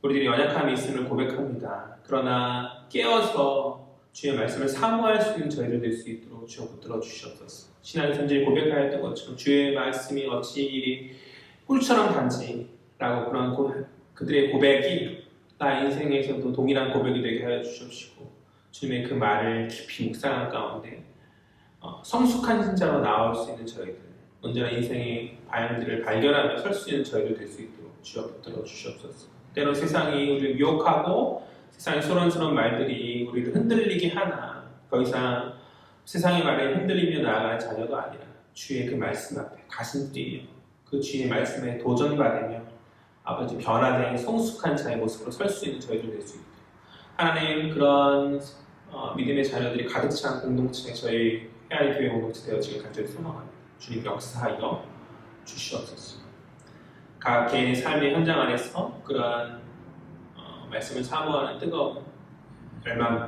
우리들이 연약함이 있음을 고백합니다. 그러나 깨어서 주의 말씀을 사모할 수 있는 저희들 될 수 있도록 주여 붙들어 주시옵소서. 신앙의 선지를 고백하였던 것처럼 주의 말씀이 어찌 꿀처럼 단지라고 그런 그들의 고백이 나의 인생에서도 동일한 고백이 되게 하여 주시옵시고, 주님의 그 말을 깊이 묵상한 가운데 성숙한 신자로 나올 수 있는 저희들, 언제나 인생의 방향들을 발견하며 설 수 있는 저희들 될 수 있도록 주여 붙들어 주시옵소서. 때론 세상이 우리를 유혹하고 세상의 소란스러운 말들이 우리를 흔들리게 하나, 더 이상 세상의 말에 흔들리며 나아가는 자녀도 아니라 주의 그 말씀 앞에 가슴 뛰며 그 주의 말씀에 도전받으며 아버지 변화된 성숙한 자의 모습으로 설 수 있는 저희들 될 수 있도록 하나님, 그런 믿음의 자녀들이 가득 찬 공동체, 저희 해안의 교회 공동체 되어지길 간절히 소망합니다. 주님 역사하여 주시옵소서. 각 개인의 삶의 현장 안에서 그러한 말씀을 사모하는 뜨거운 열망,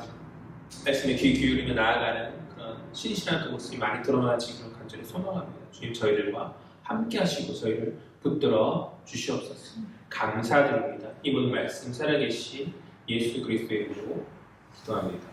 말씀에 귀 기울이며 나아가는 그런 신실한 그 모습이 많이 드러나지기를 간절히 소망합니다. 주님 저희들과 함께 하시고 저희를 붙들어 주시옵소서. 감사드립니다. 이 모든 말씀 살아계신 예수 그리스도의 이름으로 기도합니다.